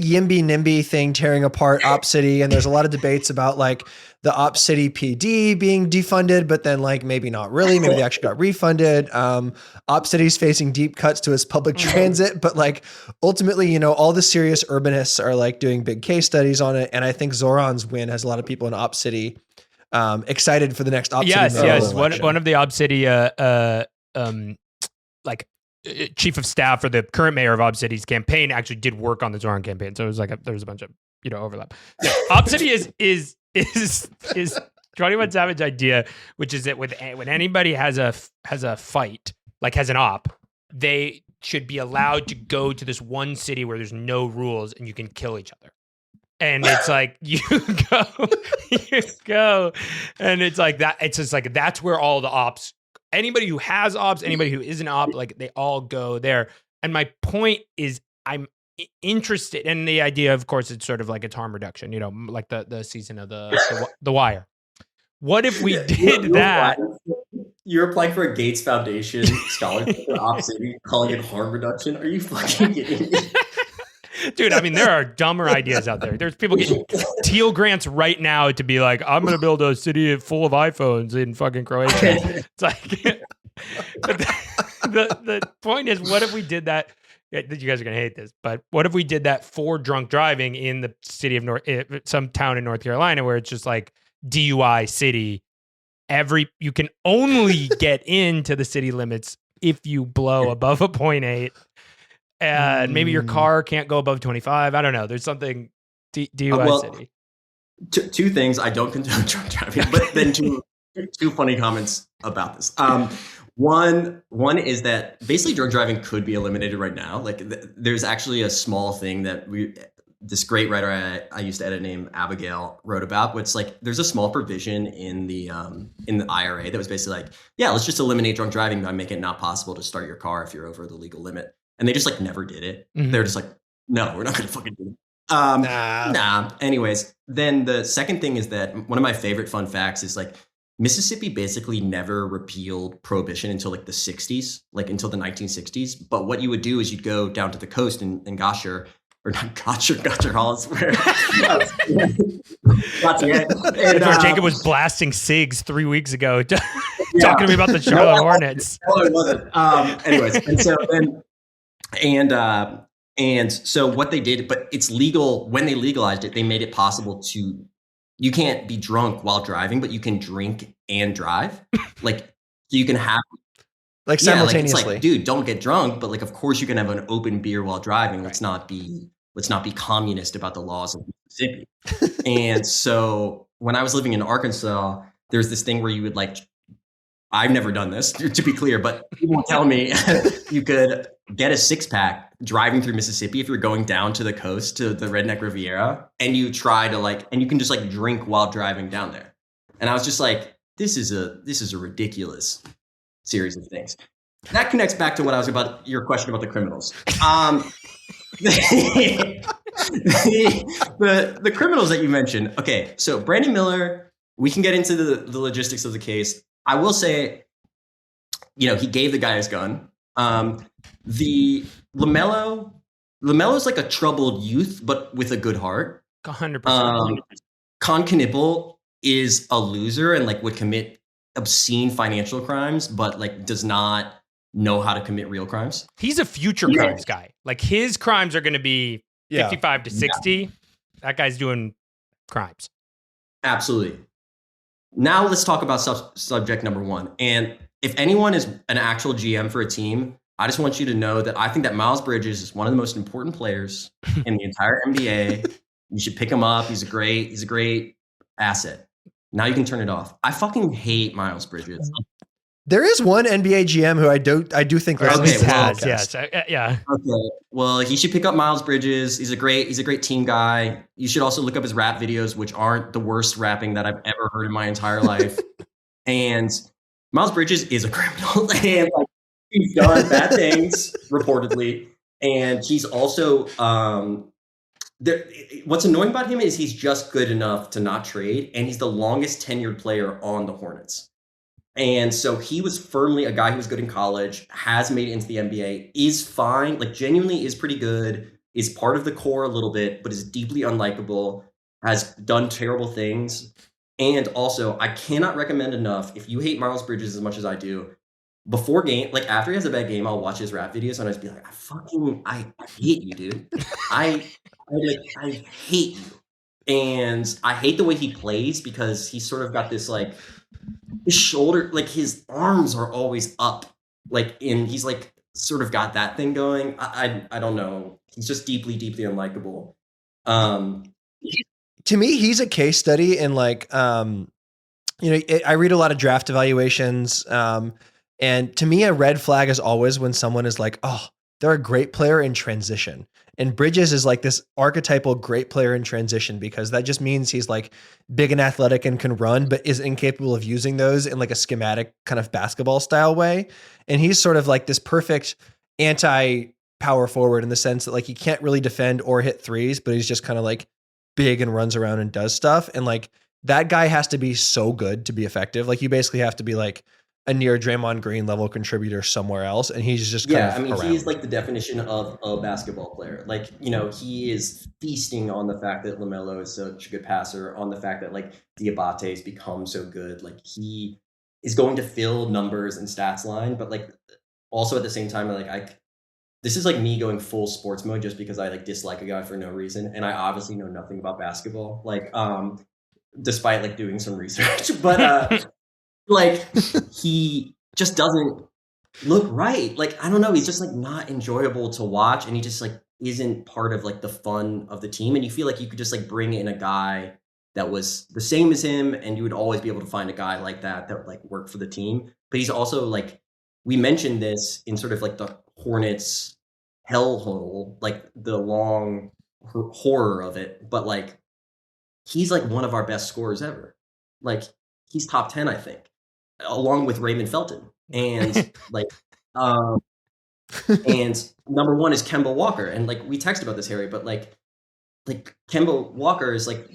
YIMBY NIMBY thing tearing apart Op City, and there's a lot of debates about like the Op City PD being defunded, but then like maybe not really, maybe they actually got refunded. Op City's facing deep cuts to its public transit, but like ultimately, all the serious urbanists are like doing big case studies on it, and I think Zoran's win has a lot of people in Op City excited for the next Op City. Yes. election. One of the Op City chief of staff for the current mayor of Ob City's campaign actually did work on the Zoran campaign. So it was like there was a bunch of overlap. Yeah, Ob City is 21 Savage idea, which is that when anybody has a fight, like has an op, they should be allowed to go to this one city where there's no rules and you can kill each other. And it's like you go, and it's like that. It's just like that's where all the ops. Anybody who has ops, anybody who isn't op, like they all go there. And my point is, I'm interested in the idea. Of course, it's sort of like it's harm reduction, like the season of the Wire. What if we did that? You're applying for a Gates Foundation scholarship for Op City, calling it harm reduction. Are you fucking kidding me? Dude, I mean, there are dumber ideas out there. There's people getting Teal grants right now to be like, I'm going to build a city full of iPhones in fucking Croatia. It's like, but the point is, what if we did that? You guys are going to hate this, but what if we did that for drunk driving in the city of some town in North Carolina where it's just like DUI city? You can only get into the city limits if you blow above a 0.8. And maybe your car can't go above 25. I don't know. There's something DUI city. Two things. I don't condone drunk driving, but then two funny comments about this. One is that basically drunk driving could be eliminated right now. Like there's actually a small thing that this great writer I used to edit named Abigail wrote about, which like there's a small provision in the IRA that was basically like, yeah, let's just eliminate drunk driving by making it not possible to start your car if you're over the legal limit. And they just like never did it. Mm-hmm. They're just like, No, we're not going to fucking do it. Nah. Nah. Anyways, then the second thing is that one of my favorite fun facts is like Mississippi basically never repealed prohibition until like the 60s, like until the 1960s. But what you would do is you'd go down to the coast in Gosher, or not Gosher Halls, where That's where Jacob was blasting cigs 3 weeks ago, talking to me about the Charlotte Hornets. No, it wasn't. Anyways, and so then, and so what they did, but it's legal when they legalized it. They made it possible to, you can't be drunk while driving, but you can drink and drive. Like, so you can have Like yeah, like, simultaneously. it's like, dude, don't get drunk, but like, of course you can have an open beer while driving. Let's not be communist about the laws of Mississippi. And so when I was living in Arkansas, there's this thing where you would like, I've never done this to be clear, but people would tell me you could get a 6-pack driving through Mississippi if you're going down to the coast to the Redneck Riviera, and you try to like, and you can just like drink while driving down there. And I was just like, this is a ridiculous series of things. That connects back to what I was about, your question about the criminals. The criminals that you mentioned. Okay, so Brandon Miller, we can get into the logistics of the case. I will say, he gave the guy his gun. The LaMelo's like a troubled youth, but with a good heart. 100%. Con Knipple is a loser and like would commit obscene financial crimes, but like does not know how to commit real crimes. He's a future crimes guy. Like his crimes are going to be 55 to 60. Yeah. That guy's doing crimes. Absolutely. Now let's talk about subject number one. And if anyone is an actual GM for a team, I just want you to know that I think that Miles Bridges is one of the most important players in the entire NBA. You should pick him up. He's a great asset. Now you can turn it off. I fucking hate Miles Bridges. There is one NBA GM who I do think has. Yes. Yeah. Okay. Well, he should pick up Miles Bridges. He's a great team guy. You should also look up his rap videos, which aren't the worst rapping that I've ever heard in my entire life. And Miles Bridges is a criminal, and like, he's done bad things reportedly. And he's also what's annoying about him is he's just good enough to not trade, and he's the longest tenured player on the Hornets. And so he was firmly a guy who was good in college, has made it into the NBA, is fine, like genuinely is pretty good, is part of the core a little bit, but is deeply unlikable, has done terrible things. And also, I cannot recommend enough, if you hate Miles Bridges as much as I do, before game, like after he has a bad game, I'll watch his rap videos and I'll just be like, I hate you, dude. I hate you. And I hate the way he plays because he's sort of got this like, his shoulder, like his arms are always up, like he's like sort of got that thing going. I don't know. He's just deeply unlikable. To me, he's a case study in like, I read a lot of draft evaluations, and to me, a red flag is always when someone is like, oh, they're a great player in transition. And Bridges is like this archetypal great player in transition because that just means he's like big and athletic and can run, but is incapable of using those in like a schematic kind of basketball style way. And he's sort of like this perfect anti-power forward in the sense that like he can't really defend or hit threes, but he's just kind of like big and runs around and does stuff. And like that guy has to be so good to be effective. Like you basically have to be like a near Draymond Green level contributor somewhere else. And he's just he's like the definition of a basketball player. Like, he is feasting on the fact that LaMelo is such a good passer, on the fact that like Diabate has become so good. Like he is going to fill numbers and stats line, but like also at the same time, like this is like me going full sports mode just because I like dislike a guy for no reason. And I obviously know nothing about basketball, like, despite like doing some research, but, like he just doesn't look right. Like, I don't know. He's just like not enjoyable to watch. And he just like isn't part of like the fun of the team. And you feel like you could just like bring in a guy that was the same as him. And you would always be able to find a guy like that would like work for the team. But he's also like, we mentioned this in sort of like the Hornets hellhole, like the long horror of it. But like, he's like one of our best scorers ever. Like he's top 10, I think, along with Raymond Felton. And like, And number one is Kemba Walker. And like we texted about this, Harry, but like Kemba Walker is like,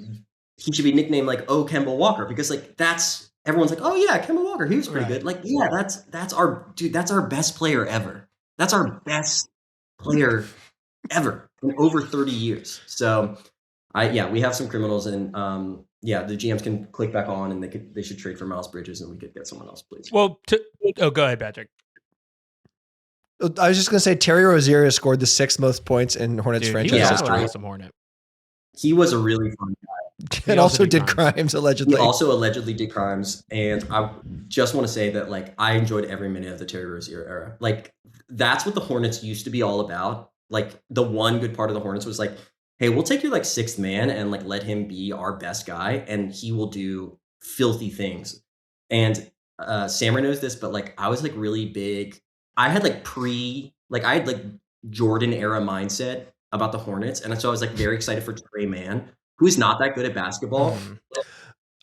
he should be nicknamed like, oh, Kemba Walker, because like everyone's like, oh yeah, Kemba Walker, he was pretty good. Like, yeah, that's our best player ever. That's our best player ever in over 30 years. So we have some criminals, and the GMs can click back on, and they should trade for Miles Bridges, and we could get someone else, please. Well, go ahead, Patrick. I was just going to say Terry Rozier scored the 6th most points in Hornets franchise history. Awesome Hornet. He was a really fun guy. And also did crimes allegedly. He also allegedly did crimes. And I just want to say that like I enjoyed every minute of the Terry Rozier era. Like that's what the Hornets used to be all about. Like the one good part of the Hornets was like, hey, we'll take your like 6th man and like let him be our best guy, and he will do filthy things. And Samra knows this, but like I was like really big. I had like I had like Jordan era mindset about the Hornets. And so I was like very excited for Trey Mann, who is not that good at basketball.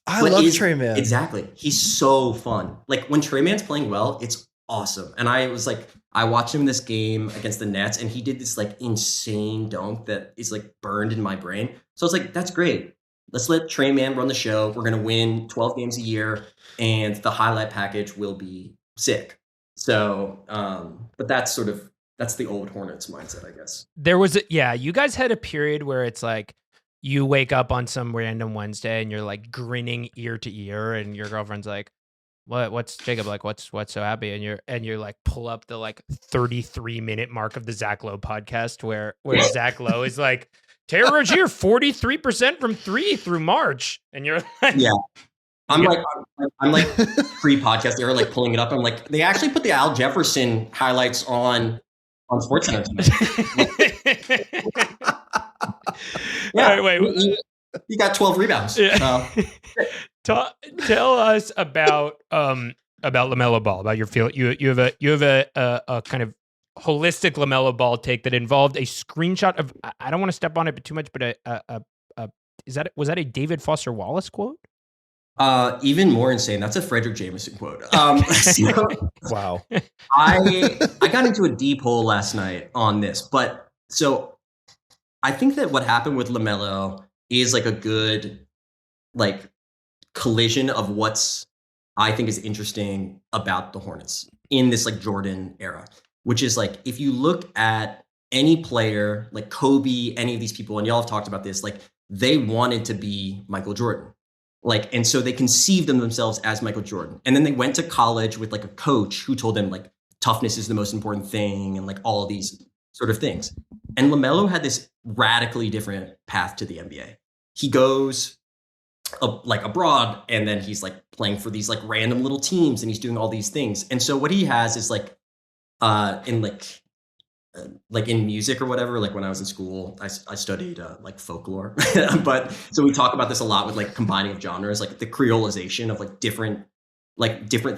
I love Trey Mann. Exactly. He's so fun. Like when Trey Mann's playing well, it's awesome. And I was like, I watched him in this game against the Nets, and he did this like insane dunk that is like burned in my brain. So I was like, that's great. Let's let Trey Mann run the show. We're going to win 12 games a year, and the highlight package will be sick. So, but that's the old Hornets mindset, I guess. There was you guys had a period where it's like you wake up on some random Wednesday and you're like grinning ear to ear, and your girlfriend's like, what's Jacob like? What's so happy? And you're like pull up the like 33-minute mark of the Zach Lowe podcast where Zach Lowe is like, Terry Rozier 43% from 3 through March, and you're like, yeah. I'm like pre-podcast era, like pulling it up. I'm like, they actually put the Al Jefferson highlights on SportsCenter tonight. Yeah. All right, wait. He got 12 rebounds. Yeah. Tell us about LaMelo Ball, about your feel. You have a kind of holistic LaMelo Ball take that involved a screenshot of, I don't want to step on it but too much, but was that a David Foster Wallace quote? Even more insane. That's a Frederick Jameson quote. Wow. I got into a deep hole last night on this, but so I think that what happened with LaMelo is like a good like collision of what's I think is interesting about the Hornets in this like Jordan era, which is like if you look at any player like Kobe, any of these people, and y'all have talked about this, like they wanted to be Michael Jordan. Like, and so they conceived of themselves as Michael Jordan. And then they went to college with like a coach who told them like toughness is the most important thing and like all of these sort of things. And LaMelo had this radically different path to the NBA. He goes like abroad, and then he's like playing for these like random little teams, and he's doing all these things. And so what he has is like in music or whatever, like when I was in school, I studied like folklore, but so we talk about this a lot with like combining of genres, like the creolization of like different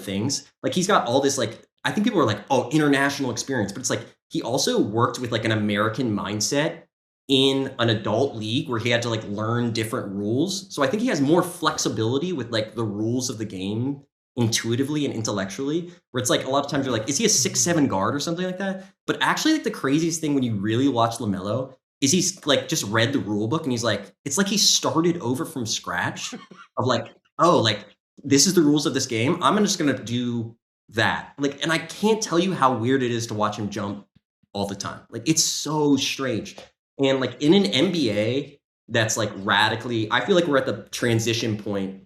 things. Like he's got all this, like, I think people are like, oh, international experience, but it's like, he also worked with like an American mindset in an adult league where he had to like learn different rules. So I think he has more flexibility with like the rules of the game intuitively and intellectually, where it's like a lot of times you're like, is he a 6'7" guard or something like that? But actually like the craziest thing when you really watch LaMelo is he's like just read the rule book, and he's like, it's like he started over from scratch of like, oh, like this is the rules of this game. I'm just going to do that. Like, and I can't tell you how weird it is to watch him jump all the time. Like it's so strange. And like in an NBA that's like radically, I feel like we're at the transition point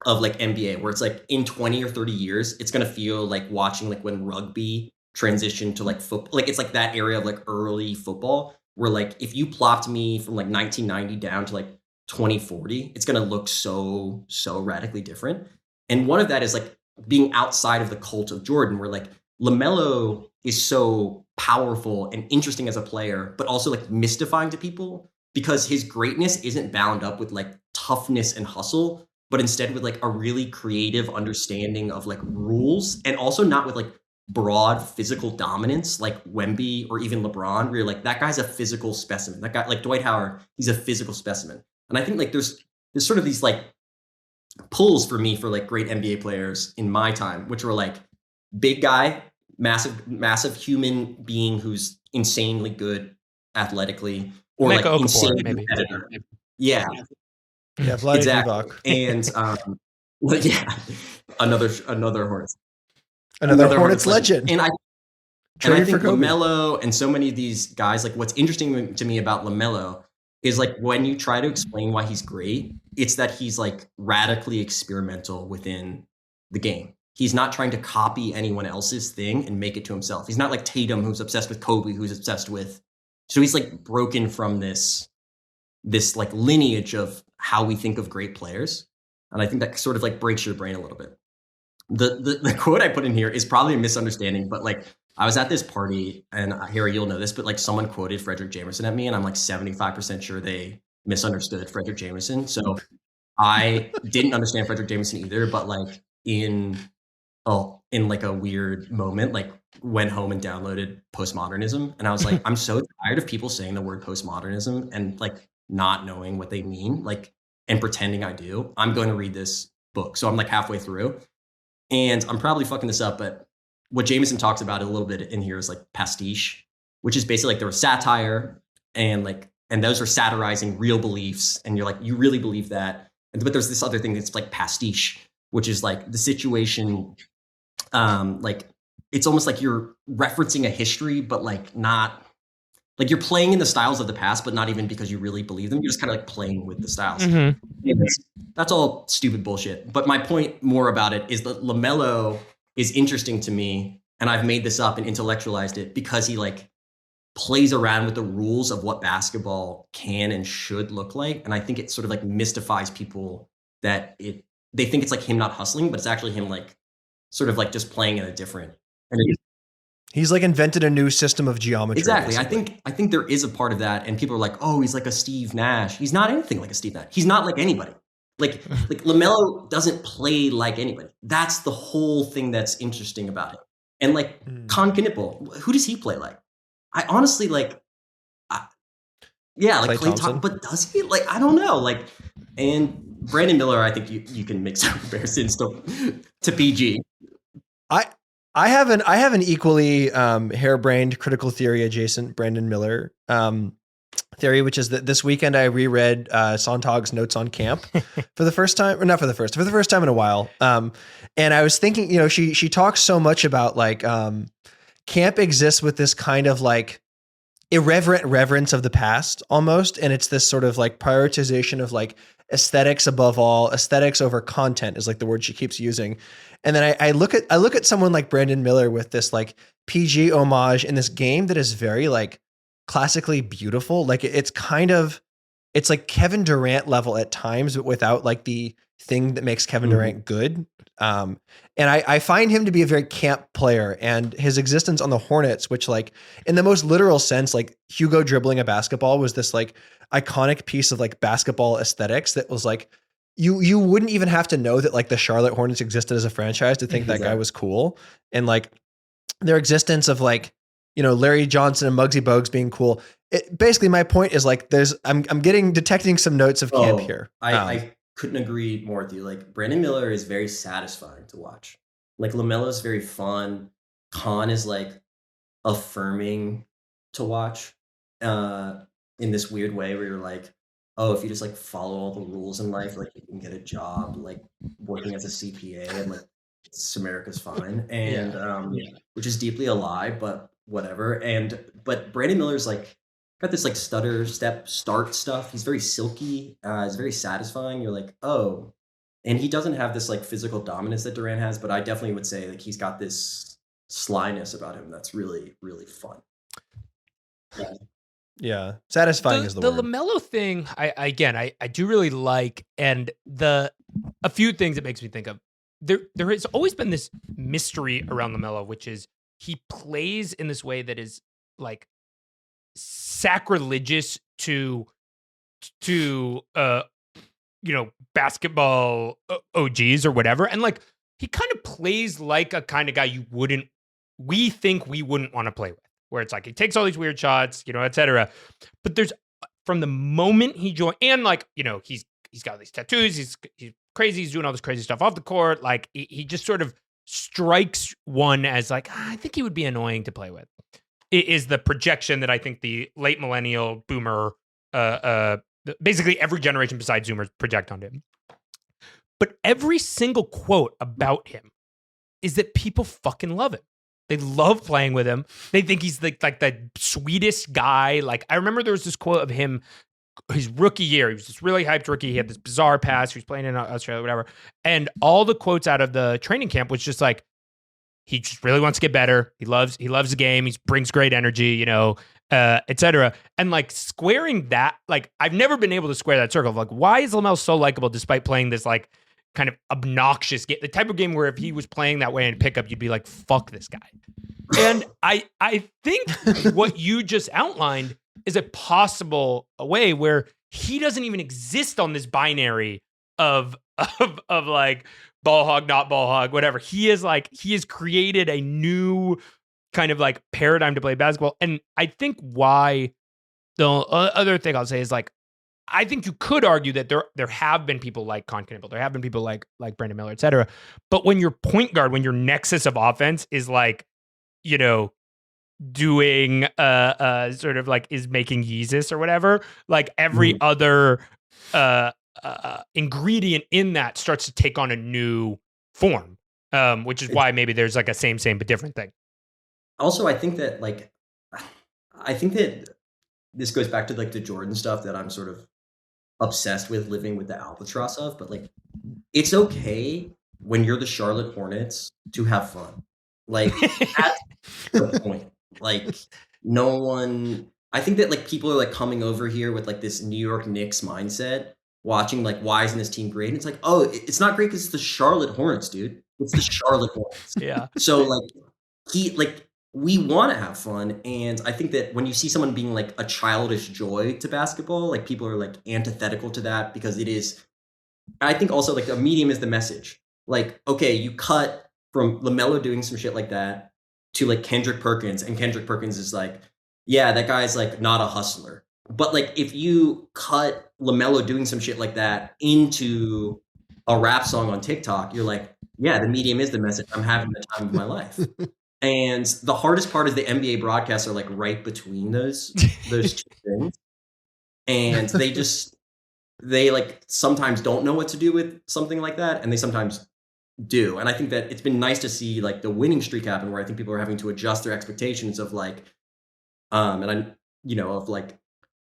of like NBA where it's like in 20 or 30 years, it's going to feel like watching like when rugby transitioned to like football. Like it's like that area of like early football where like if you plopped me from like 1990 down to like 2040, it's going to look so radically different. And one of that is like being outside of the cult of Jordan, where like LaMelo is so powerful and interesting as a player, but also like mystifying to people because his greatness isn't bound up with like toughness and hustle, but instead with like a really creative understanding of like rules, and also not with like broad physical dominance like Wemby or even LeBron, where you're like, that guy's a physical specimen. That guy, like Dwight Howard, he's a physical specimen. And I think like there's sort of these like pulls for me for like great NBA players in my time, which were like big guy, massive human being who's insanely good athletically, or Like like Okafor, insanely maybe. competitor. Yeah, Yeah, Vlade exactly. Divac. And yeah, another Hornets, Another Hornets legend. And I Traded think for Kobe. LaMelo and so many of these guys, like what's interesting to me about LaMelo is like when you try to explain why he's great, it's that he's like radically experimental within the game. He's not trying to copy anyone else's thing and make it to himself. He's not like Tatum, who's obsessed with Kobe, who's obsessed with. So he's like broken from this like lineage of how we think of great players, and I think that sort of like breaks your brain a little bit. The quote I put in here is probably a misunderstanding, but like I was at this party, and Harry, you'll know this, but like someone quoted Frederick Jameson at me, and I'm like 75% sure they misunderstood Frederick Jameson. So I didn't understand Frederick Jameson either, but like in like a weird moment, like went home and downloaded postmodernism, and I was like, I'm so tired of people saying the word postmodernism and like not knowing what they mean, like, and pretending I do. I'm going to read this book. So I'm like halfway through, and I'm probably fucking this up, but what Jameson talks about a little bit in here is like pastiche, which is basically like there was satire and those are satirizing real beliefs. And you're like, you really believe that. But there's this other thing that's like pastiche, which is like the situation, like it's almost like you're referencing a history, but like not like you're playing in the styles of the past, but not even because you really believe them. You're just kind of like playing with the styles. Mm-hmm. That's all stupid bullshit. But my point more about it is that LaMelo is interesting to me, and I've made this up and intellectualized it because he like plays around with the rules of what basketball can and should look like. And I think it sort of like mystifies people that they think it's like him not hustling, but it's actually him like sort of like just playing in a different. He's like invented a new system of geometry. Exactly. Basically. I think there is a part of that, and people are like, oh, he's like a Steve Nash. He's not anything like a Steve Nash. He's not like anybody. Like LaMelo doesn't play like anybody. That's the whole thing that's interesting about it. And like Con Knipple, who does he play like? I honestly like, like Klay Thompson. But does he? Like, I don't know. Like, and Brandon Miller, I think you can make some comparisons to PG. I have an equally harebrained critical theory adjacent Brandon Miller theory, which is that this weekend I reread Sontag's notes on camp for the first time, or not for the first time in a while. And I was thinking, you know, she talks so much about like camp exists with this kind of like irreverent reverence of the past almost. And it's this sort of like prioritization of like aesthetics above all, aesthetics over content is like the word she keeps using. And then I look at someone like Brandon Miller with this like PG homage in this game that is very like classically beautiful. Like it's like Kevin Durant level at times, but without like the thing that makes Kevin Durant good. And I find him to be a very camp player, and his existence on the Hornets, which like in the most literal sense, like Hugo dribbling a basketball was this like iconic piece of like basketball aesthetics that was like, you wouldn't even have to know that like the Charlotte Hornets existed as a franchise to think that guy was cool. And like their existence of like, you know, Larry Johnson and Muggsy Bogues being cool. Basically my point is like, I'm detecting some notes of camp here. I couldn't agree more with you. Like Brandon Miller is very satisfying to watch. Like LaMelo is very fun. Con is like affirming to watch in this weird way where you're like, oh, if you just like follow all the rules in life, like you can get a job, like working as a CPA, and like America's fine. And which is deeply a lie, but whatever. But Brandon Miller's like got this like stutter step start stuff. He's very silky. It's very satisfying. You're like, oh, and he doesn't have this like physical dominance that Durant has, but I definitely would say like he's got this slyness about him that's really, really fun. Yeah. Satisfying is the word. The LaMelo thing, I do really like, and a few things it makes me think of. There has always been this mystery around LaMelo, which is he plays in this way that is like sacrilegious to basketball OGs or whatever, and like he kind of plays like a kind of guy we think we wouldn't want to play with, where it's like he takes all these weird shots, etc. But there's from the moment he joined, and like he's got these tattoos, he's crazy, he's doing all this crazy stuff off the court, like he just sort of strikes one as like, I think he would be annoying to play with. It is the projection that I think the late millennial boomer, basically every generation besides Zoomers project onto him. But every single quote about him is that people fucking love him. They love playing with him. They think he's like the sweetest guy. Like, I remember there was this quote of him his rookie year. He was this really hyped rookie. He had this bizarre pass. He was playing in Australia, whatever. And all the quotes out of the training camp was just like, he just really wants to get better. He loves the game. He brings great energy, et cetera. And like squaring that, like I've never been able to square that circle of like, why is LaMelo so likable despite playing this like kind of obnoxious game, the type of game where if he was playing that way in pickup, you'd be like, fuck this guy. And I think what you just outlined is a possible way where he doesn't even exist on this binary of like ball hog, not ball hog, whatever. He has created a new kind of like paradigm to play basketball. And I think why the other thing I'll say is like, I think you could argue that there have been people like Con Campbell, there have been people like Brandon Miller, et cetera. But when your point guard, when your nexus of offense is like, doing sort of like is making Yeezus or whatever, like every other ingredient in that starts to take on a new form, which is why maybe there's like a same but different thing. Also, I think that this goes back to like the Jordan stuff that I'm sort of obsessed with living with the albatross of, but like it's okay when you're the Charlotte Hornets to have fun. Like that's the point. Like no one, I think that like people are like coming over here with like this New York Knicks mindset, watching like why isn't this team great? And it's like, oh, it's not great because it's the Charlotte Hornets, dude. It's the Charlotte Hornets. Yeah. So like we want to have fun, and I think that when you see someone being like a childish joy to basketball, like people are like antithetical to that because it is. I think also like a medium is the message. Like, okay, you cut from LaMelo doing some shit like that to like Kendrick Perkins, and Kendrick Perkins is like, yeah, that guy's like not a hustler. But like if you cut LaMelo doing some shit like that into a rap song on TikTok, you're like, yeah, the medium is the message. I'm having the time of my life. And the hardest part is the NBA broadcasts are like right between those two things. And they like sometimes don't know what to do with something like that. And they sometimes do. And I think that it's been nice to see like the winning streak happen where I think people are having to adjust their expectations of like, of like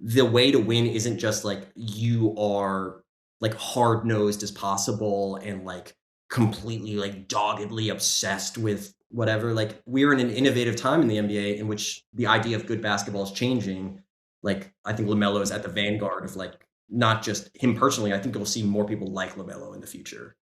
the way to win isn't just like you are like hard nosed as possible and like completely like doggedly obsessed with whatever. Like we're in an innovative time in the NBA in which the idea of good basketball is changing. Like I think LaMelo is at the vanguard of like not just him personally. I think you'll see more people like LaMelo in the future.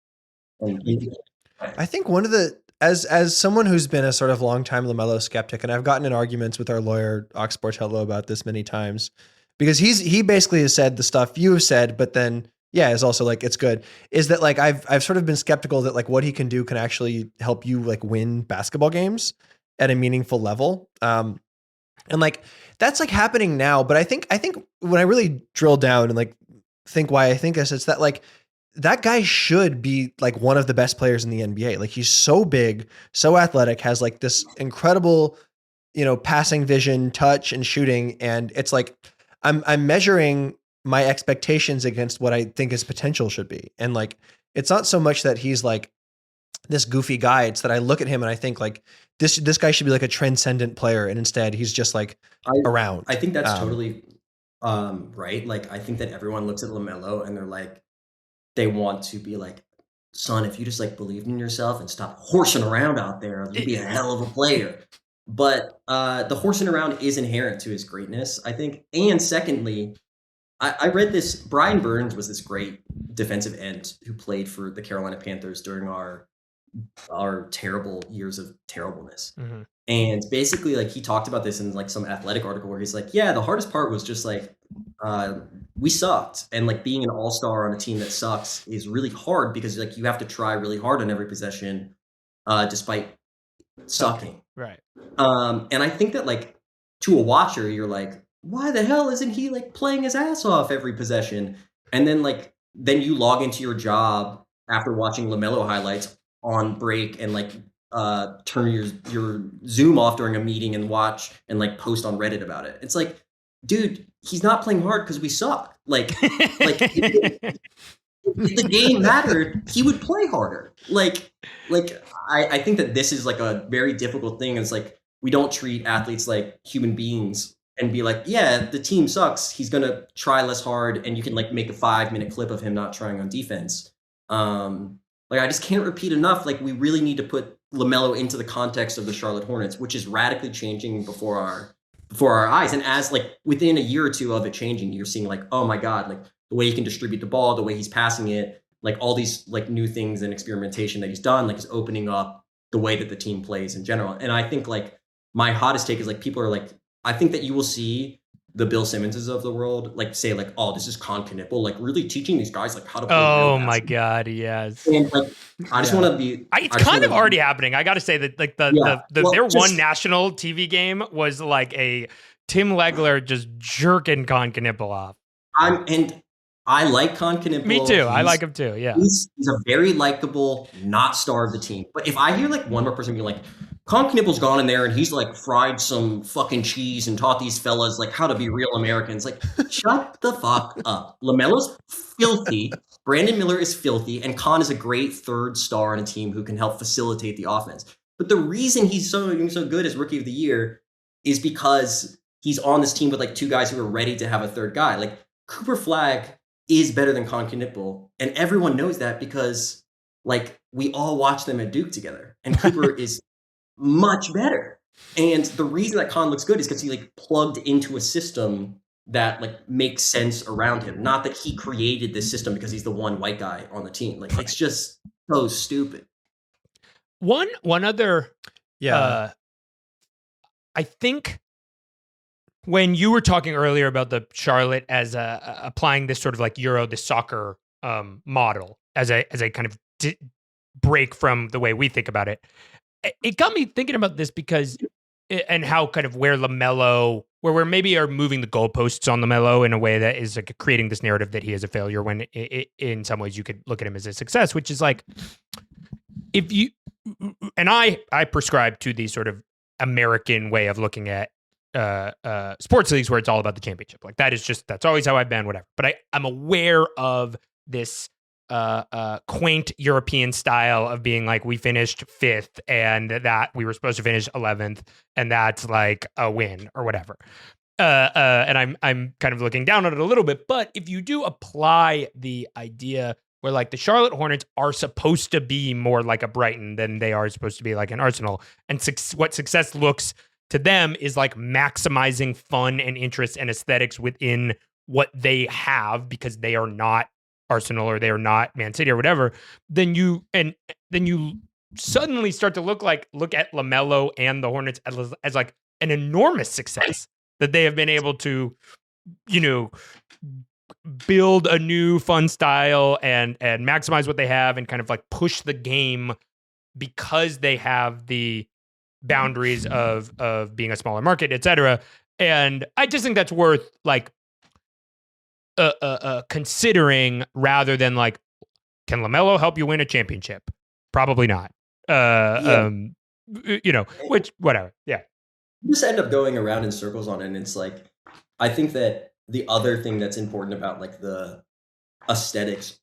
I think one of the as someone who's been a sort of longtime LaMelo skeptic, and I've gotten in arguments with our lawyer Ox Portello about this many times, because he basically has said the stuff you have said, but then is also like it's good. Is that like I've sort of been skeptical that like what he can do can actually help you like win basketball games at a meaningful level. And like that's like happening now, but I think when I really drill down and like think why I think this, it's that like that guy should be like one of the best players in the NBA. Like he's so big, so athletic, has like this incredible, passing vision, touch and shooting. And it's like, I'm measuring my expectations against what I think his potential should be. And like, it's not so much that he's like this goofy guy. It's that I look at him and I think like this guy should be like a transcendent player. And instead he's just like around. I think that's totally right. Like, I think that everyone looks at LaMelo and they're like, they want to be like, son, if you just like believed in yourself and stopped horsing around out there, you'd be a hell of a player. But the horsing around is inherent to his greatness, I think. And secondly, I read this. Brian Burns was this great defensive end who played for the Carolina Panthers during our terrible years of terribleness. Mm-hmm. And basically, like he talked about this in like some athletic article where he's like, yeah, the hardest part was just like we sucked, and like being an all-star on a team that sucks is really hard because like you have to try really hard on every possession, despite sucking. Right. And I think that like to a watcher, you're like, why the hell isn't he like playing his ass off every possession? And then you log into your job after watching LaMelo highlights on break and like turn your Zoom off during a meeting and watch and like post on Reddit about it. It's like, dude, he's not playing hard because we suck. Like if the game mattered, he would play harder. Like I think that this is like a very difficult thing. It's like we don't treat athletes like human beings and be like, yeah, the team sucks. He's gonna try less hard, and you can like make a 5-minute clip of him not trying on defense. Like I just can't repeat enough. Like we really need to put LaMelo into the context of the Charlotte Hornets, which is radically changing before our eyes. And as like within a year or two of it changing, you're seeing like, oh my God, like the way he can distribute the ball, the way he's passing it, like all these like new things and experimentation that he's done, like is opening up the way that the team plays in general. And I think like my hottest take is like people are like, I think that you will see the Bill Simmonses of the world like say like, oh, this is Con Knipple, like really teaching these guys like how to play. Oh my God, yes. And like I just want to be. It's kind of already happening. I got to say that like their one national TV game was like a Tim Legler just jerking Con Knipple off. I like Con Knipple. Me too. I like him too. Yeah, he's a very likable, not star of the team. But if I hear like one more person being like, Con Knipple's gone in there and he's like fried some fucking cheese and taught these fellas like how to be real Americans, like shut the fuck up. LaMelo's filthy. Brandon Miller is filthy, and Con is a great third star on a team who can help facilitate the offense. But the reason he's so good as Rookie of the Year is because he's on this team with like two guys who are ready to have a third guy. Like Cooper Flagg is better than Con Knipple, and everyone knows that because like we all watch them at Duke together, and Cooper is much better. And the reason that Con looks good is because he like plugged into a system that like makes sense around him. Not that he created this system because he's the one white guy on the team. Like it's just so stupid. One other, I think when you were talking earlier about the Charlotte as applying this sort of like the soccer model as a kind of break from the way we think about it, it got me thinking about this because and how kind of where LaMelo, where we maybe are moving the goalposts on LaMelo in a way that is like creating this narrative that he is a failure when in some ways you could look at him as a success, which is like if you and I prescribe to the sort of American way of looking at sports leagues where it's all about the championship. Like that's always how I've been, whatever. But I'm aware of this quaint European style of being like, we finished 5th and that we were supposed to finish 11th and that's like a win or whatever. And I'm kind of looking down on it a little bit, but if you do apply the idea where like the Charlotte Hornets are supposed to be more like a Brighton than they are supposed to be like an Arsenal, and what success looks to them is like maximizing fun and interest and aesthetics within what they have because they are not Arsenal or they are not Man City or whatever, then you suddenly start to look at LaMelo and the Hornets as like an enormous success that they have been able to, build a new fun style and maximize what they have and kind of like push the game because they have the boundaries of being a smaller market, et cetera. And I just think that's worth like considering rather than like, can LaMelo help you win a championship? Probably not. Which whatever. Yeah. You just end up going around in circles on it. And it's like, I think that the other thing that's important about like the aesthetics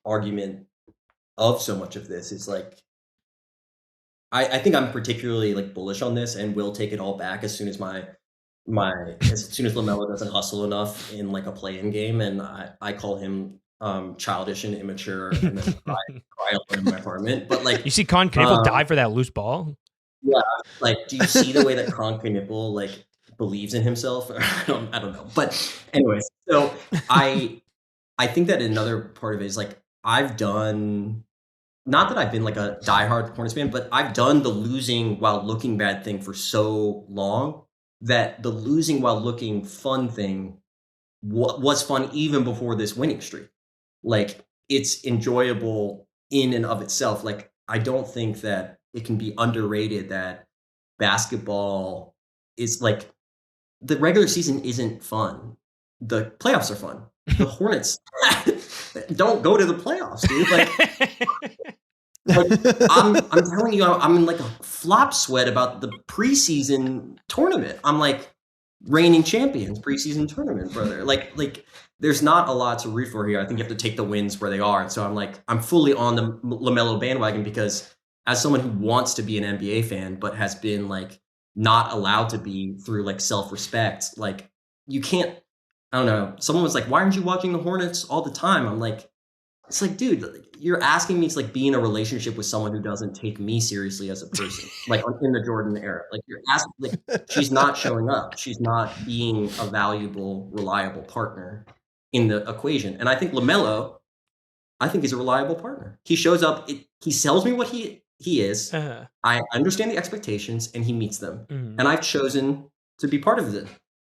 argument of so much of this is like, I think I'm particularly like bullish on this and will take it all back as soon as as soon as LaMelo doesn't hustle enough in like a play-in game, and I call him childish and immature, and then cry alone in my apartment. But like, you see Con Knipple die for that loose ball. Yeah, like, do you see the way that Con Knipple like believes in himself? I don't know. But anyways, so I think that another part of it is like I've done. Not that I've been like a diehard Hornets fan, but I've done the losing while looking bad thing for so long that the losing while looking fun thing was fun even before this winning streak. Like it's enjoyable in and of itself. Like I don't think that it can be underrated that basketball is like the regular season isn't fun. The playoffs are fun. The Hornets don't go to the playoffs, dude. Like Like, I'm telling you, I'm in like a flop sweat about the preseason tournament. I'm like, reigning champions preseason tournament, brother. Like there's not a lot to root for here. I think you have to take the wins where they are. So I'm fully on the LaMelo bandwagon because as someone who wants to be an NBA fan but has been like not allowed to be through like self-respect, like you can't. I don't know. Someone was like, "Why aren't you watching the Hornets all the time?" I'm like, it's like, dude, you're asking me to like be in a relationship with someone who doesn't take me seriously as a person, like in the Jordan era. Like you're asking, like she's not showing up. She's not being a valuable, reliable partner in the equation. And I think LaMelo, I think he's a reliable partner. He shows up. He sells me what he is. I understand the expectations, and he meets them. And I've chosen to be part of it.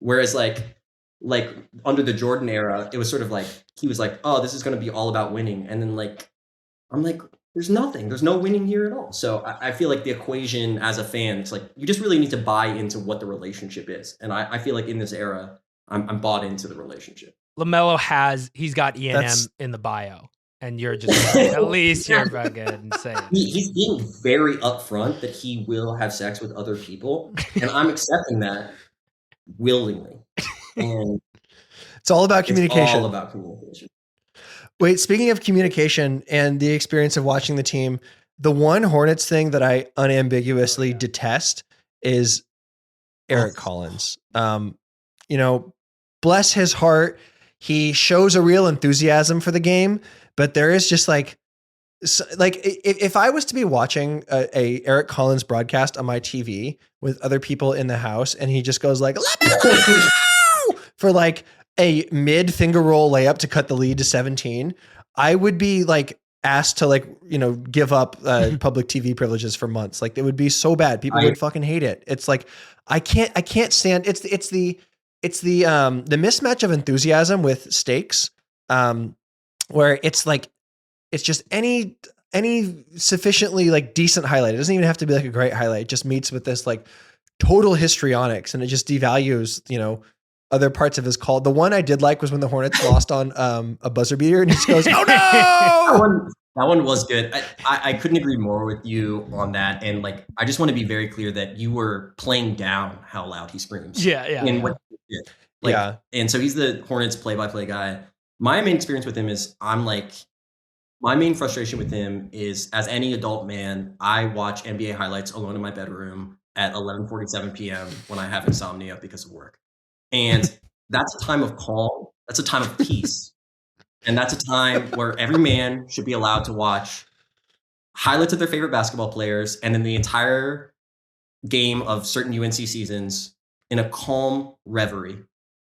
Whereas like under the Jordan era, it was sort of like he was like, "Oh, this is going to be all about winning," and then like I'm like, "There's no winning here at all." So I feel like the equation as a fan, it's like you just really need to buy into what the relationship is, and I feel like in this era, I'm bought into the relationship. LaMelo he's got E&M in the bio, and you're just like, at least you're fucking saying. He's being very upfront that he will have sex with other people, and I'm accepting that willingly. And it's all about communication. It's all about communication. Wait, speaking of communication and the experience of watching the team, the one Hornets thing that I unambiguously detest is Eric Collins. You know, bless his heart, he shows a real enthusiasm for the game, but there is just like if I was to be watching a Eric Collins broadcast on my TV with other people in the house, and he just goes like, for like a mid finger roll layup to cut the lead to 17, I would be like asked to like, you know, give up public TV privileges for months. Like it would be so bad. People would fucking hate it. It's like, I can't stand, it's the mismatch of enthusiasm with stakes, where it's like, it's just any sufficiently like decent highlight. It doesn't even have to be like a great highlight. It just meets with this like total histrionics, and it just devalues, you know, other parts of his call. The one I did like was when the Hornets lost on a buzzer beater, and he just goes, "Oh no!" That one was good. I couldn't agree more with you on that. And like, I just want to be very clear that you were playing down how loud he screams. What he did. Like, and so he's the Hornets play-by-play guy. My main experience with him is my main frustration with him is, as any adult man, I watch NBA highlights alone in my bedroom at 11:47 p.m. when I have insomnia because of work. And that's a time of calm. That's a time of peace. And that's a time where every man should be allowed to watch highlights of their favorite basketball players and then the entire game of certain UNC seasons in a calm reverie.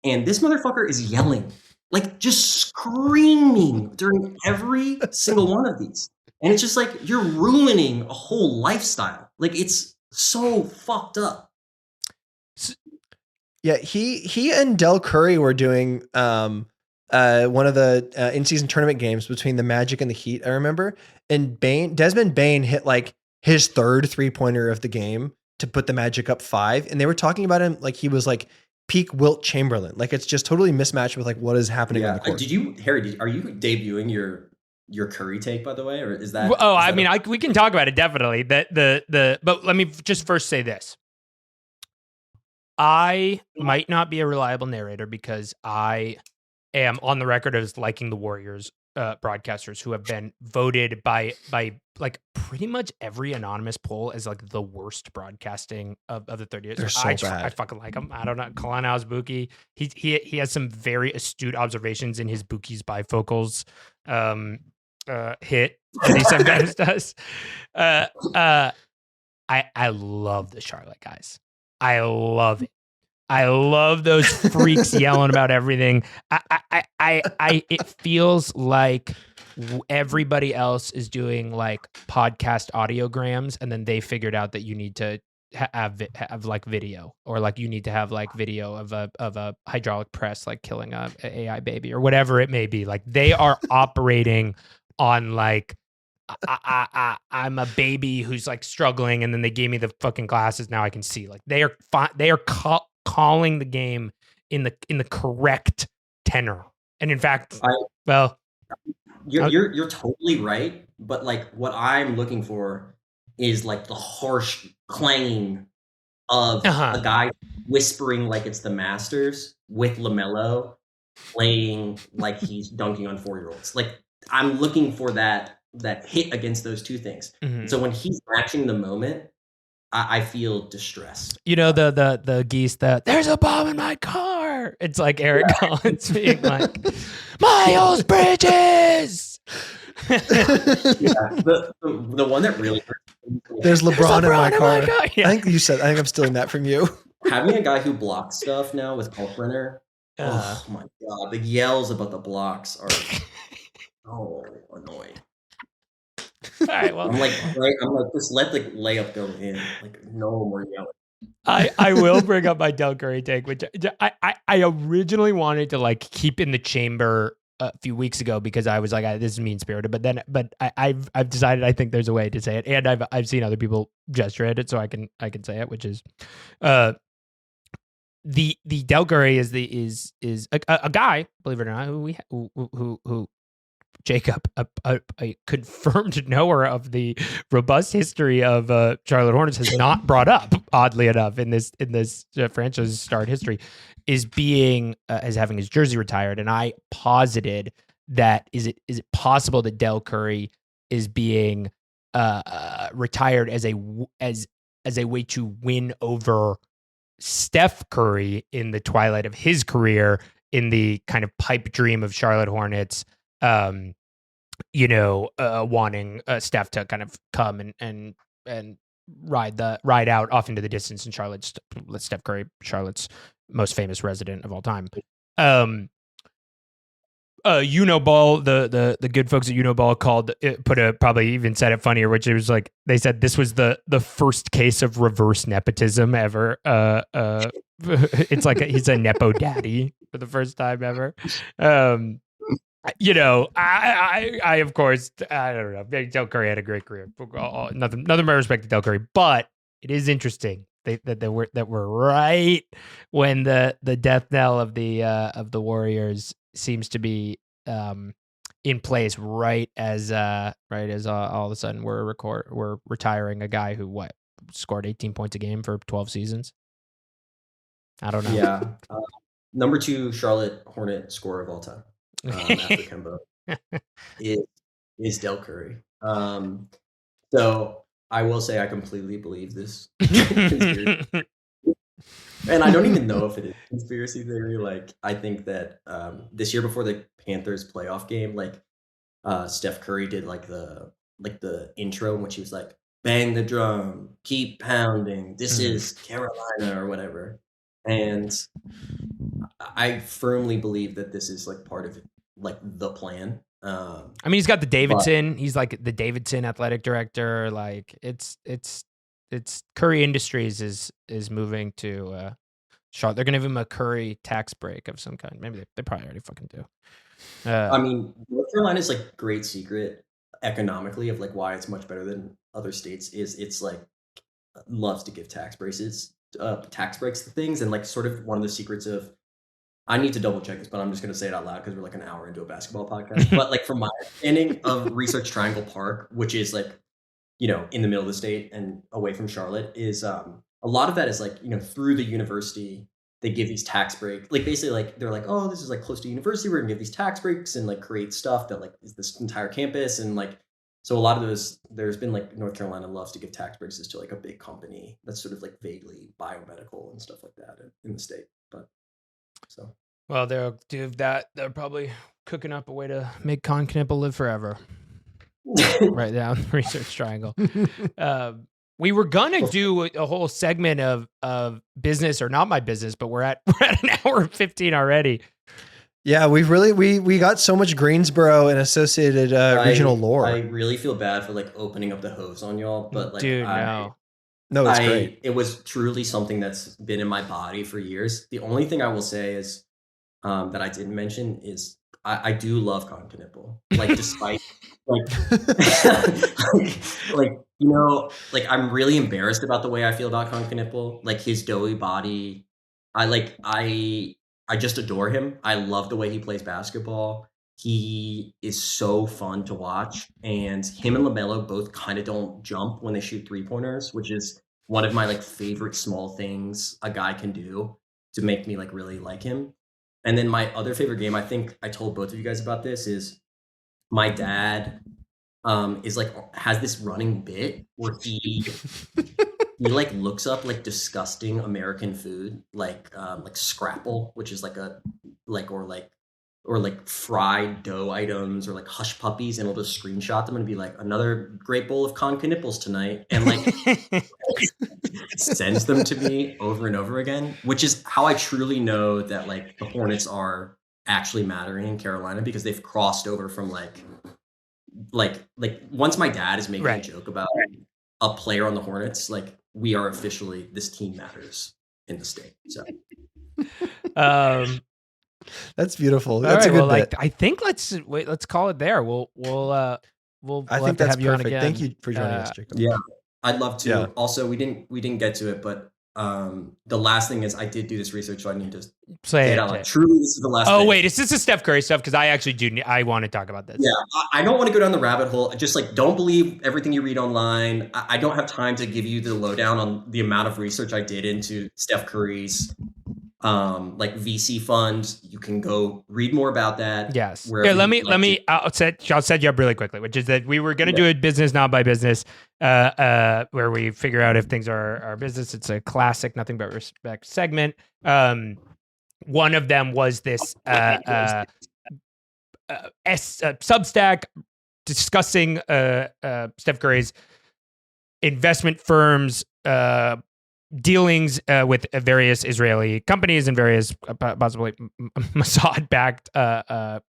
And this motherfucker is yelling, like just screaming during every single one of these. And it's just like, you're ruining a whole lifestyle. Like, it's so fucked up. Yeah, he and Del Curry were doing one of the in-season tournament games between the Magic and the Heat, I remember. And Desmond Bane hit like his third 3-pointer of the game to put the Magic up 5. And they were talking about him like he was like peak Wilt Chamberlain. Like it's just totally mismatched with like what is happening on the court. Harry, are you debuting your Curry take, by the way? Or is that... we can talk about it, definitely. But let me just first say this. I might not be a reliable narrator because I am on the record as liking the Warriors broadcasters who have been voted by like pretty much every anonymous poll as like the worst broadcasting of the 30 years. They're so bad. I fucking like them. I don't know. Kalanau's Buki. He has some very astute observations in his Buki's bifocals hit that he sometimes does. I love the Charlotte guys. I love it. I love those freaks yelling about everything. It feels like everybody else is doing like podcast audiograms, and then they figured out that you need to have like video, or like you need to have like video of a hydraulic press like killing a AI baby or whatever it may be. Like they are operating on like I'm a baby who's like struggling, and then they gave me the fucking glasses. Now I can see. Like they are calling the game in the correct tenor. And in fact, you're totally right, but like what I'm looking for is like the harsh clanging of a guy whispering like it's the Masters with LaMelo playing like he's dunking on 4-year-olds. Like I'm looking for that hit against those two things. So when he's matching the moment, I feel distressed. You know the geese that there's a bomb in my car. It's like Eric Collins being like, Miles Bridges. The one that really hurts. There's LeBron in my car. Yeah. I think I'm stealing that from you. Having a guy who blocks stuff now with Kalkbrenner, oh my god, the yells about the blocks are so annoying. All right, well, I'm like, just let the layup go in. Like, no more yelling. I will bring up my Del Curry take, which I originally wanted to like keep in the chamber a few weeks ago because I was like, this is mean spirited. But I've decided I think there's a way to say it, and I've seen other people gesture at it, so I can say it, which is, the Del Curry is a guy, believe it or not, who Jacob, a confirmed knower of the robust history of Charlotte Hornets, has not brought up, oddly enough, in this franchise start history, is being as having his jersey retired. And I posited that is it possible that Del Curry is being retired as a way to win over Steph Curry in the twilight of his career, in the kind of pipe dream of Charlotte Hornets, wanting Steph to kind of come and ride out off into the distance, and Steph Curry, Charlotte's most famous resident of all time. Unoball, the good folks at Unoball probably even said it funnier, which it was like, they said this was the first case of reverse nepotism ever. It's like he's a nepo daddy for the first time ever. I of course, I don't know. Del Curry had a great career. Nothing but respect to Del Curry, but it is interesting that we're right when the death knell of the Warriors seems to be in place right as all of a sudden we're retiring a guy who scored 18 points a game for 12 seasons. I don't know. Yeah, number 2 Charlotte Hornet scorer of all time. After Kemba is Del Curry. So I will say I completely believe this conspiracy. And I don't even know if it is conspiracy theory. Like, I think that this year before the Panthers playoff game, like Steph Curry did like the intro in which he was like, bang the drum, keep pounding, this is Carolina or whatever. And I firmly believe that this is like part of like the plan. I mean, he's got the Davidson. He's like the Davidson athletic director. Like it's Curry Industries is moving to Charlotte. They're gonna give him a Curry tax break of some kind. Maybe they probably already fucking do. I mean, North Carolina's like great secret economically of like why it's much better than other states is it's like loves to give tax breaks to things, and like sort of one of the secrets of, I need to double check this, but I'm just going to say it out loud because we're like an hour into a basketball podcast. But like from my understanding of Research Triangle Park, which is like, in the middle of the state and away from Charlotte, is a lot of that is like, through the university, they give these tax breaks. Like basically like, they're like, oh, this is like close to university. We're gonna give these tax breaks and like create stuff that like is this entire campus. And like, so a lot of those, there's been like North Carolina loves to give tax breaks to like a big company that's sort of like vaguely biomedical and stuff like that in the state. But so. Well, they'll do that. They're probably cooking up a way to make Con Knipple live forever. Right down Research Triangle. We were gonna do a whole segment of business or not my business, but we're at an hour and 15 already. Yeah, we got so much Greensboro and associated regional lore. I really feel bad for like opening up the hose on y'all, but like, dude, no, it's great. It was truly something that's been in my body for years. The only thing I will say is that I didn't mention is I do love Con Knipple. Like despite like I'm really embarrassed about the way I feel about Con Knipple. Like his doughy body, I just adore him. I love the way he plays basketball. He is so fun to watch, and him and LaMelo both kind of don't jump when they shoot 3-pointers, which is one of my like favorite small things a guy can do to make me like really like him. And then my other favorite game, I think I told both of you guys about this, is my dad is like has this running bit where he like looks up like disgusting American food, like scrapple, which is like a or like fried dough items or like hush puppies, and he'll just screenshot them and be like, another great bowl of conch nipples tonight, and like sends them to me over and over again, which is how I truly know that like the Hornets are actually mattering in Carolina, because they've crossed over from like once my dad is making a joke about a player on the Hornets, like we are officially, this team matters in the state. So that's beautiful. all That's right, a good well, bit. I think let's call it there. We'll I have think to that's have you on perfect. again. Thank you for joining us, Jacob. yeah, I'd love to. Yeah. Also, we didn't get to it, but the last thing is I did do this research, so I need to Say say it. it out loud. Truly, this is the last Oh thing. wait, is this the Steph Curry stuff? Because I actually I want to talk about this. Yeah, I don't want to go down the rabbit hole. Just like, don't believe everything you read online. I don't have time to give you the lowdown on the amount of research I did into Steph Curry's like VC fund. You can go read more about that. Yes. wherever Here, let you'd me like to. I'll set you up really quickly, which is that we were going to do it business, not by business, where we figure out if things are our business. It's a classic Nothing But Respect segment. One of them was this Substack discussing Steph Curry's investment firms, dealings with various Israeli companies and various possibly Mossad-backed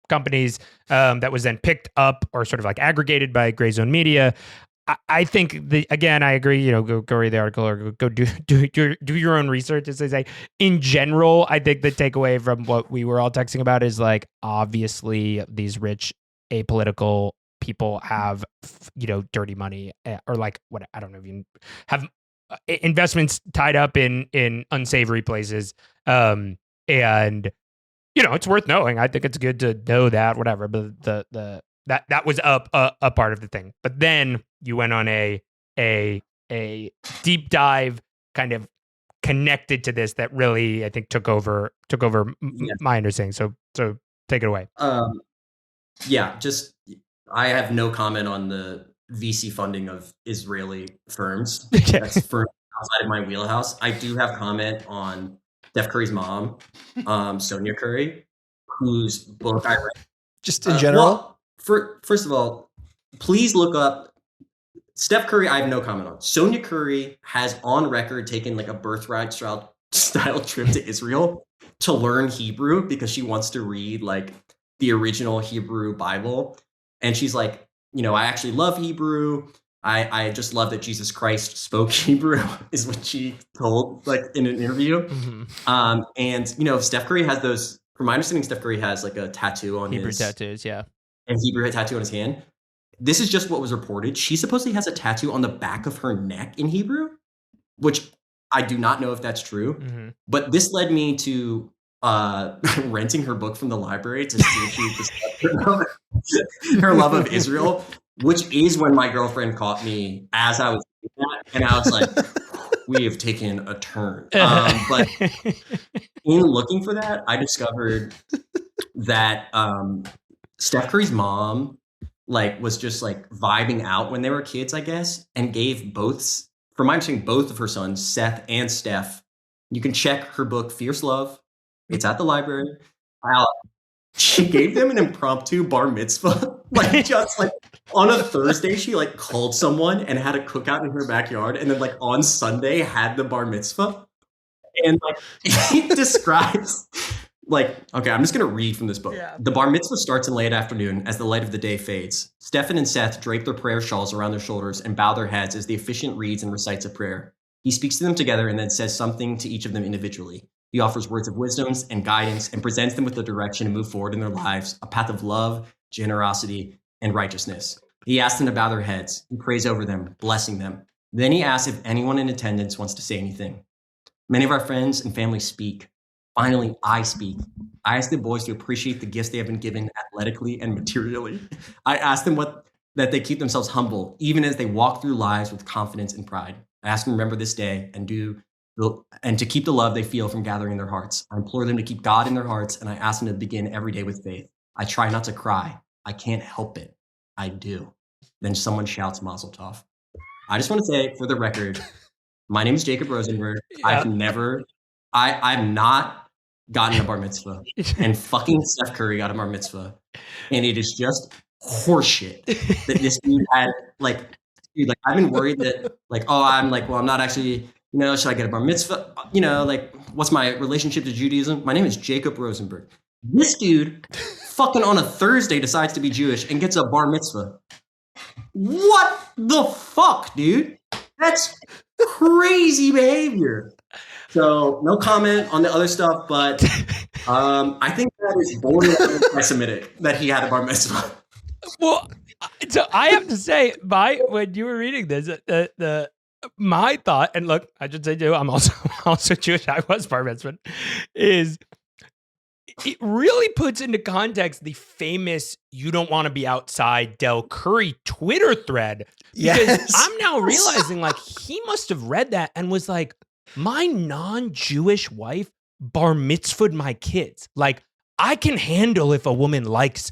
companies that was then picked up or sort of like aggregated by Gray Zone Media. I think again, I agree, go read the article or go do your own research, as they say. In general, I think the takeaway from what we were all texting about is like, obviously these rich apolitical people have, dirty money or like what, I don't know if you have investments tied up in unsavory places. And it's worth knowing. I think it's good to know that, whatever, but that was a part of the thing. But then you went on a deep dive kind of connected to this that really, I think, took over my understanding. So take it away. Yeah, just I have no comment on the VC funding of Israeli firms. That's firm outside of my wheelhouse. I do have comment on Steph Curry's mom, Sonia Curry, whose book I read. Just in general? First of all, please look up Steph Curry. I have no comment on. Sonia Curry has on record taken like a birthright style trip to Israel to learn Hebrew because she wants to read like the original Hebrew Bible. And she's like, I actually love Hebrew. I just love that Jesus Christ spoke Hebrew, is what she told like in an interview. Mm-hmm. And Steph Curry has those. From my understanding, Steph Curry has like a tattoo on Hebrew his tattoos, yeah, and Hebrew tattoo on his hand. This is just what was reported. She supposedly has a tattoo on the back of her neck in Hebrew, which I do not know if that's true. Mm-hmm. But this led me to renting her book from the library to see if she discovered her love of Israel, which is when my girlfriend caught me as I was doing that, and I was like, we have taken a turn. But in looking for that, I discovered that Steph Curry's mom like was just like vibing out when they were kids, I guess, and gave both, from my understanding, both of her sons, Seth and Steph. You can check her book, Fierce Love. It's at the library. She gave them an impromptu bar mitzvah, like just like on a Thursday, she like called someone and had a cookout in her backyard, and then like on Sunday had the bar mitzvah. And like he describes like, okay, I'm just gonna read from this book. Yeah. The bar mitzvah starts in late afternoon as the light of the day fades. Stephen and Seth drape their prayer shawls around their shoulders and bow their heads as the officiant reads and recites a prayer. He speaks to them together and then says something to each of them individually. He offers words of wisdom and guidance and presents them with the direction to move forward in their lives, a path of love, generosity, and righteousness. He asks them to bow their heads. He prays over them, blessing them. Then he asks if anyone in attendance wants to say anything. Many of our friends and family speak. finally I speak. I ask the boys to appreciate the gifts they have been given athletically and materially. I ask them that they keep themselves humble, even as they walk through lives with confidence and pride. I ask them to remember this day and to keep the love they feel from gathering in their hearts. I implore them to keep God in their hearts, and I ask them to begin every day with faith. I try not to cry. I can't help it. I do. Then someone shouts Mazel Tov. I just want to say, for the record, my name is Jacob Rosenberg. Yeah. I've not gotten a bar mitzvah, and fucking Steph Curry got a bar mitzvah, and it is just horseshit that this dude had. Dude, I've been worried that I'm not actually, should I get a bar mitzvah? What's my relationship to Judaism? My name is Jacob Rosenberg. This dude fucking on a Thursday decides to be Jewish and gets a bar mitzvah. What the fuck, dude? That's crazy behavior. So no comment on the other stuff, but I think that is borderline anti-Semitic that he had a bar mitzvah. Well, so I have to say, when you were reading this, my thought, and look, I should say too, I'm also Jewish. I was bar mitzvah. Is it really puts into context the famous "You don't want to be outside" Del Curry Twitter thread. Because Yes. I'm now realizing he must have read that and was like, my non-Jewish wife bar mitzvahed my kids. I can handle if a woman likes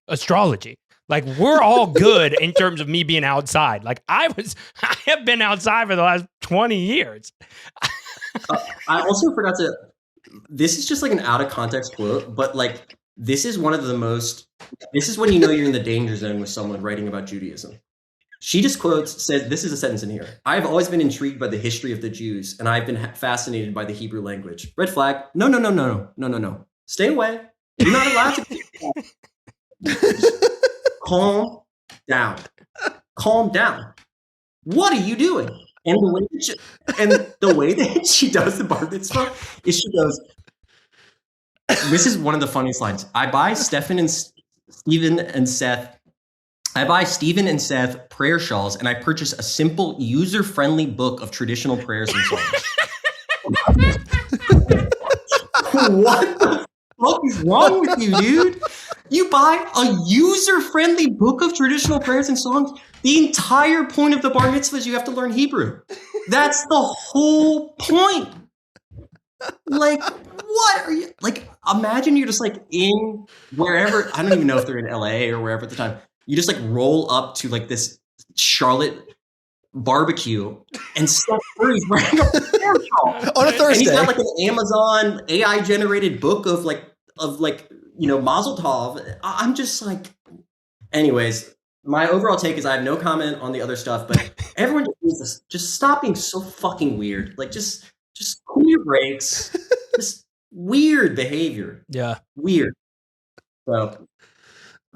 astrology. We're all good in terms of me being outside. I have been outside for the last 20 years. I also forgot to. This is just an out of context quote, but this is one of the most. This is when you know you're in the danger zone with someone writing about Judaism. She just says, this is a sentence in here. I have always been intrigued by the history of the Jews, and I've been fascinated by the Hebrew language. Red flag. No. Stay away. You're not allowed to. Calm down. Calm down. What are you doing? And the way that she does the bar mitzvah is she goes, this is one of the funniest lines. I buy Stephen and Seth prayer shawls, and I purchase a simple, user-friendly book of traditional prayers and songs. What the fuck is wrong with you, dude? You buy a user-friendly book of traditional prayers and songs? The entire point of the bar mitzvah is you have to learn Hebrew. That's the whole point. What are you... imagine you're just, in wherever... I don't even know if they're in LA or wherever at the time. You just, roll up to, this Charlotte barbecue, and Steph Curry's wearing a prayer shawl. On a Thursday. And he's got, an Amazon AI-generated book of Mazel Tov. I'm just anyways, my overall take is I have no comment on the other stuff, but everyone just stop being so fucking weird. Just cool your brakes. Just weird behavior. Yeah. Weird. So,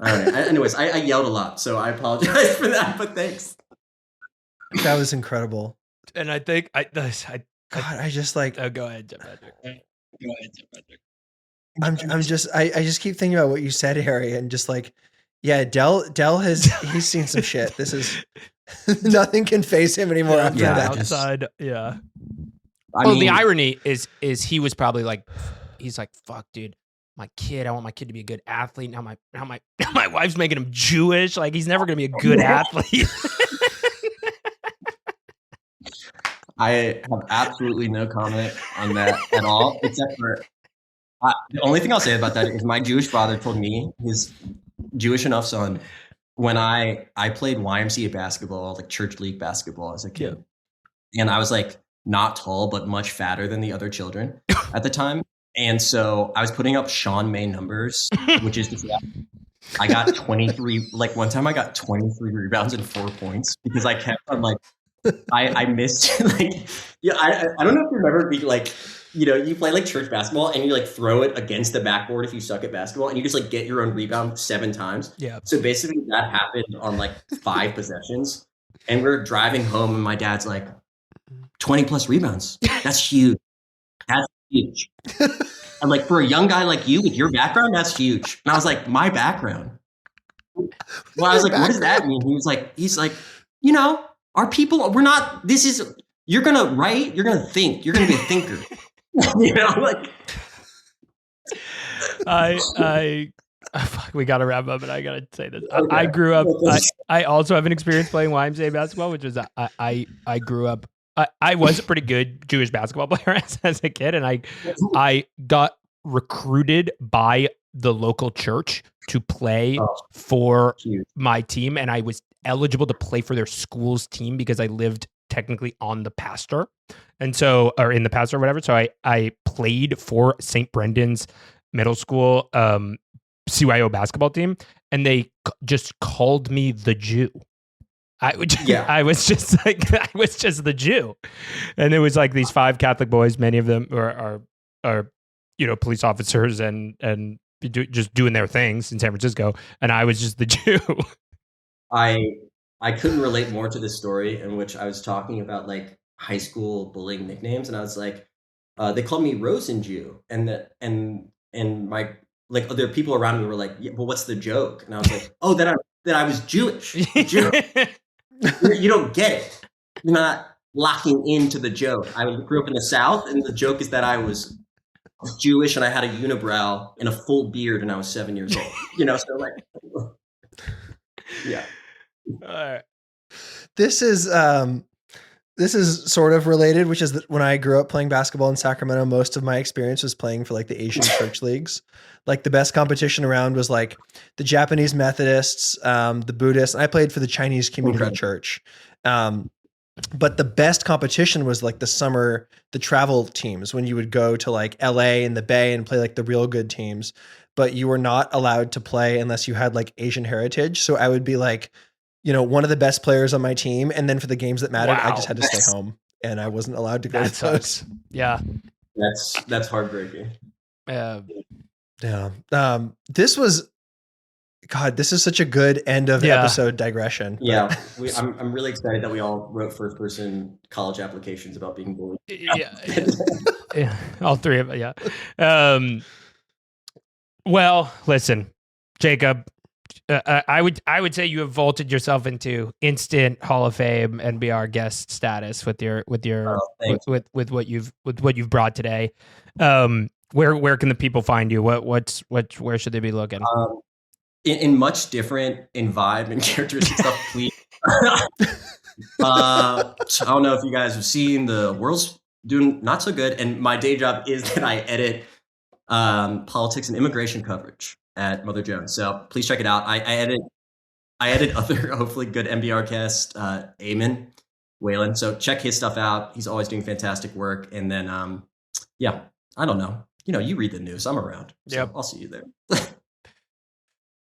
all right. Anyways, I yelled a lot, so I apologize for that, but thanks. That was incredible. And I think God, I just go ahead, Jim Patrick. I just keep thinking about what you said, Harry, and just Dell he's seen some shit. This is nothing can face him anymore after that. Outside, yeah. The irony is he was probably he's fuck, dude, my kid. I want my kid to be a good athlete. Now my wife's making him Jewish. He's never gonna be a good athlete. I have absolutely no comment on that at all, except for the only thing I'll say about that is my Jewish father told me, his Jewish enough son, when I played YMCA basketball, church league basketball as a kid, and I was not tall but much fatter than the other children at the time, and so I was putting up Sean May numbers, which is just I got 23. One time I got 23 rebounds and 4 points because I kept on I missed I don't know if you remember you play church basketball and you throw it against the backboard if you suck at basketball and you just get your own rebound 7 times. Yeah. So basically that happened on 5 possessions, and we're driving home and my dad's 20 plus rebounds. That's huge. That's huge. And for a young guy like you with your background, that's huge. And I was my background. Well, I was what does that mean? He's our people, we're not, you're going to write, you're going to think, you're going to be a thinker. You know, like Fuck, we gotta wrap up, but I gotta say this. Okay. I grew up. I also have an experience playing YMCA basketball, which was I grew up. I was a pretty good Jewish basketball player as a kid, and I got recruited by the local church to play for cute. my team, and I was eligible to play for their school's team because I lived technically on the pastor, and so or in the pastor or whatever. So I played for St. Brendan's middle school CYO basketball team, and they just called me the Jew. I was just the Jew, and it was like these 5 Catholic boys. Many of them are police officers and just doing their things in San Francisco, and I was just the Jew. I couldn't relate more to this story in which I was talking about like high school bullying nicknames, and I was like, they called me Rosen Jew, and my like other people around me were like, yeah, well, what's the joke? And I was like, oh, that I was Jewish. You don't get it. You're not locking into the joke. I grew up in the South, and the joke is that I was Jewish and I had a unibrow and a full beard, and I was 7 years old. You know, so like, yeah. All right. This is sort of related, which is that when I grew up playing basketball in Sacramento, most of my experience was playing for like the Asian church leagues. Like the best competition around was like the Japanese Methodists, the Buddhists. And I played for the Chinese Community Church. But the best competition was like the travel teams, when you would go to like LA and the Bay and play like the real good teams, but you were not allowed to play unless you had like Asian heritage. So I would be like, one of the best players on my team. And then for the games that mattered, I just had to stay home and I wasn't allowed to go to those. Yeah. That's heartbreaking. Yeah. This is such a good end of episode digression. Yeah. I'm really excited that we all wrote first person college applications about being bullied. Yeah. All 3 of it. Yeah. Well, listen, Jacob, I would say you have vaulted yourself into instant Hall of Fame NBR guest status with what you've brought today. Where can the people find you? Where should they be looking? In much different in vibe and characteristic stuff, please. I don't know if you guys have seen, the world's doing not so good, and my day job is that I edit politics and immigration coverage at Mother Jones. So please check it out. I edit other hopefully good NBR cast, Eamon Whalen. So check his stuff out. He's always doing fantastic work. And then I don't know. You read the news. I'm around. So yep. I'll see you there.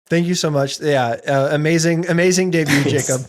Thank you so much. Yeah. Amazing debut, Jacob.